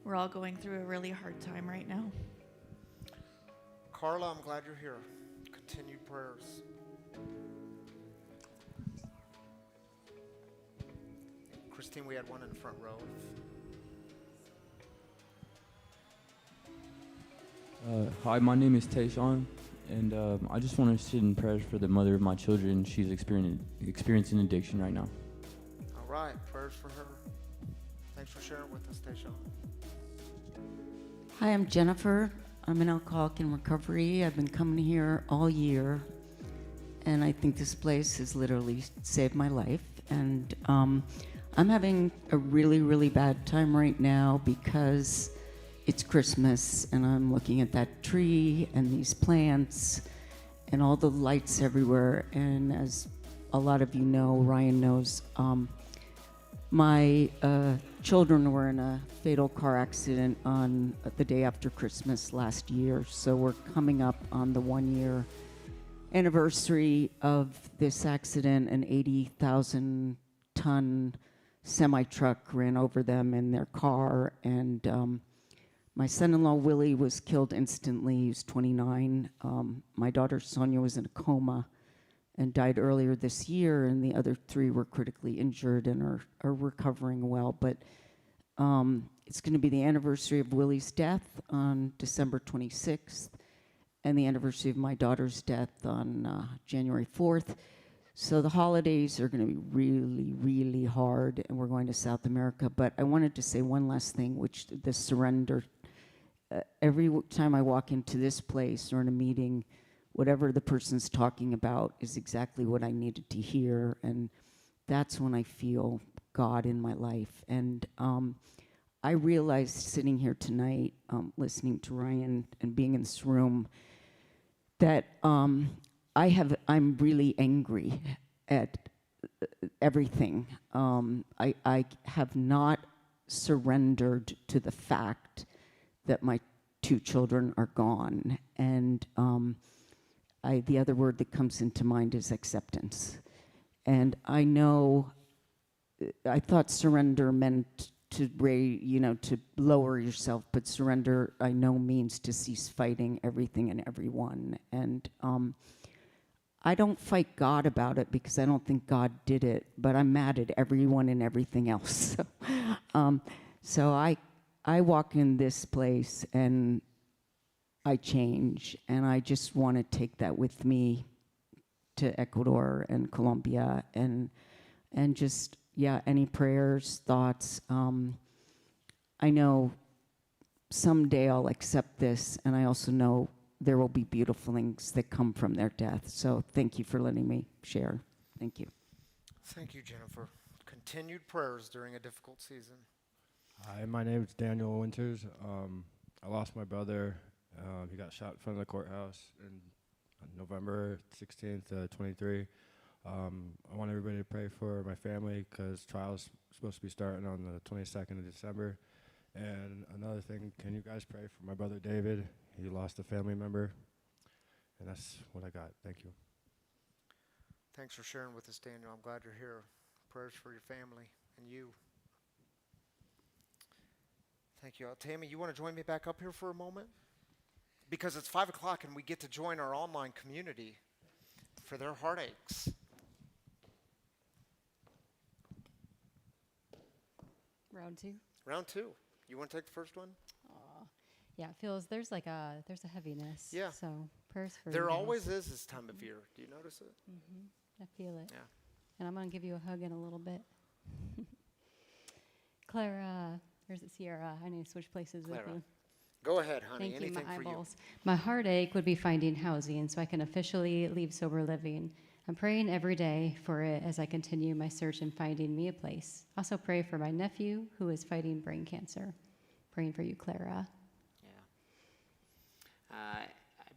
We're all going through a really hard time right now. Carla, I'm glad you're here. Continued prayers. Christine, we had one in the front row. Hi, my name is Tayshawn, and I just want to sit in prayers for the mother of my children. She's experiencing addiction right now. All right, prayers for her. Thanks for sharing with us, Tayshawn. Hi, I'm Jennifer. I'm an alcoholic in recovery. I've been coming here all year, and I think this place has literally saved my life. And I'm having a really, really bad time right now because it's Christmas, and I'm looking at that tree and these plants and all the lights everywhere. And as a lot of you know, Ryan knows, my children were in a fatal car accident on the day after Christmas last year. So we're coming up on the 1-year anniversary of this accident. An 80,000-ton semi-truck ran over them in their car, and my son-in-law Willie was killed instantly. He was 29. My daughter Sonia was in a coma and died earlier this year, and the other 3 were critically injured and are recovering well. But it's going to be the anniversary of Willie's death on December 26th, and the anniversary of my daughter's death on January 4th. So the holidays are going to be really, really hard, and we're going to South America. But I wanted to say one last thing, which the surrender. Every time I walk into this place or in a meeting, whatever the person's talking about is exactly what I needed to hear, and that's when I feel God in my life. And I realized sitting here tonight, listening to Ryan and being in this room, that I'm really angry at everything. I have not surrendered to the fact that my 2 children are gone, and the other word that comes into mind is acceptance. And I know, I thought surrender meant to to lower yourself, but surrender I know means to cease fighting everything and everyone. And I don't fight God about it because I don't think God did it, but I'm mad at everyone and everything else. So I walk in this place and I change, and I just want to take that with me to Ecuador and Colombia, and just, any prayers, thoughts. I know someday I'll accept this, and I also know there will be beautiful things that come from their death. So thank you for letting me share. Thank you. Thank you, Jennifer. Continued prayers during a difficult season. Hi, my name is Daniel Winters. I lost my brother. He got shot in front of the courthouse on November 16th, 23. I want everybody to pray for my family because trial's supposed to be starting on the 22nd of December. And another thing, can you guys pray for my brother David? He lost a family member. And that's what I got. Thank you. Thanks for sharing with us, Daniel. I'm glad you're here. Prayers for your family and you. Thank you. Tammy, you want to join me back up here for a moment? Because it's 5 o'clock and we get to join our online community for their heartaches. Round 2. Round 2. You want to take the first one? Yeah, it feels there's a heaviness. Yeah. So prayers for There you guys. always is this time of year. Do you notice it? I feel it. Yeah. And I'm gonna give you a hug in a little bit. Clara, or is it Sierra? I need to switch places Clara. with you. Go ahead, honey. Thank you, Anything my for eyeballs. My heartache would be finding housing so I can officially leave sober living. I'm praying every day for it as I continue my search in finding me a place. Also pray for my nephew who is fighting brain cancer. Praying for you, Clara. I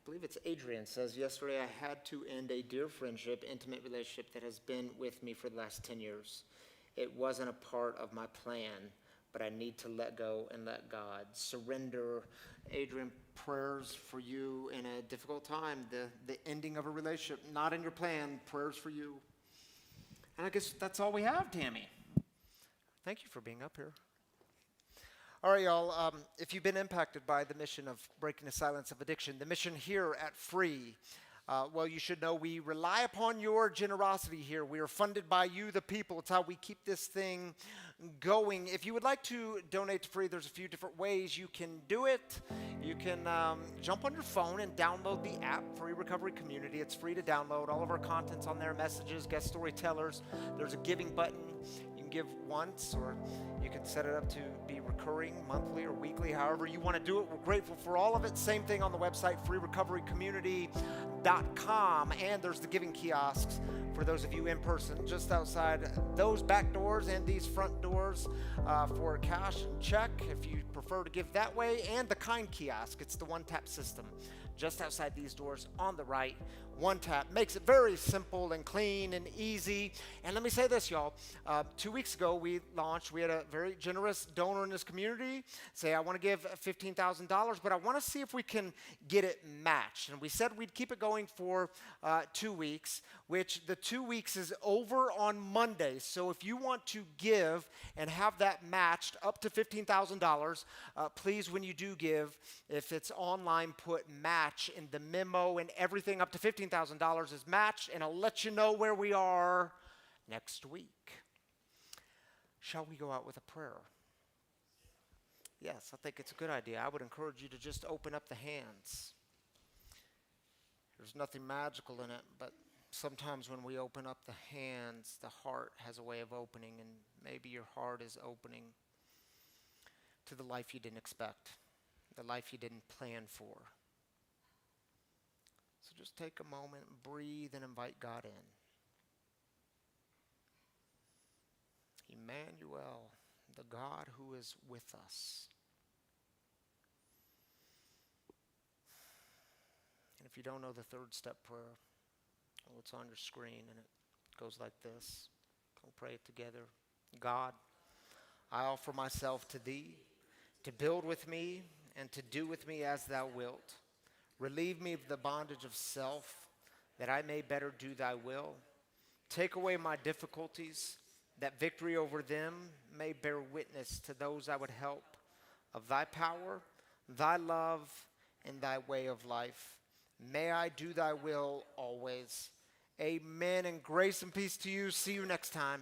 believe it's Adrian, says, yesterday I had to end a dear friendship, intimate relationship that has been with me for the last 10 years. It wasn't a part of my plan, but I need to let go and let God. Surrender. Adrian, prayers for you in a difficult time, the ending of a relationship, not in your plan, prayers for you. And I guess that's all we have, Tammy. Thank you for being up here. All right, y'all, if you've been impacted by the mission of breaking the silence of addiction, the mission here at Free, well, you should know we rely upon your generosity here. We are funded by you, the people. It's how we keep this thing going. If you would like to donate to Free, there's a few different ways you can do it. You can jump on your phone and download the app, Free Recovery Community. It's free to download. All of our content's on there, messages, guest storytellers. There's a giving button. You can give once, or you can set it up to be recurring, monthly or weekly, however you want to do it. We're grateful for all of it. Same thing on the website, freerecoverycommunity.com. And there's the giving kiosks for those of you in person, just outside those back doors and these front doors for cash and check, if you prefer to give that way. And the Kind kiosk, it's the one-tap system, just outside these doors on the right. One tap makes it very simple and clean and easy. And let me say this, y'all. 2 weeks ago, we had a very generous donor in this community say, I want to give $15,000, but I want to see if we can get it matched. And we said we'd keep it going for 2 weeks, which the 2 weeks is over on Monday. So if you want to give and have that matched up to $15,000, please, when you do give, if it's online, put match in the memo, and everything up to $15,000 is matched, and I'll let you know where we are next week. Shall we go out with a prayer? Yes, I think it's a good idea. I would encourage you to just open up the hands. There's nothing magical in it, but sometimes when we open up the hands, the heart has a way of opening, and maybe your heart is opening to the life you didn't expect, the life you didn't plan for. So just take a moment, breathe, and invite God in. Emmanuel, the God who is with us. And if you don't know the third step prayer, well, it's on your screen, and it goes like this. We'll pray it together. God, I offer myself to thee, to build with me and to do with me as thou wilt. Relieve me of the bondage of self, that I may better do thy will. Take away my difficulties, that victory over them may bear witness to those I would help of thy power, thy love, and thy way of life. May I do thy will always. Amen, and grace and peace to you. See you next time.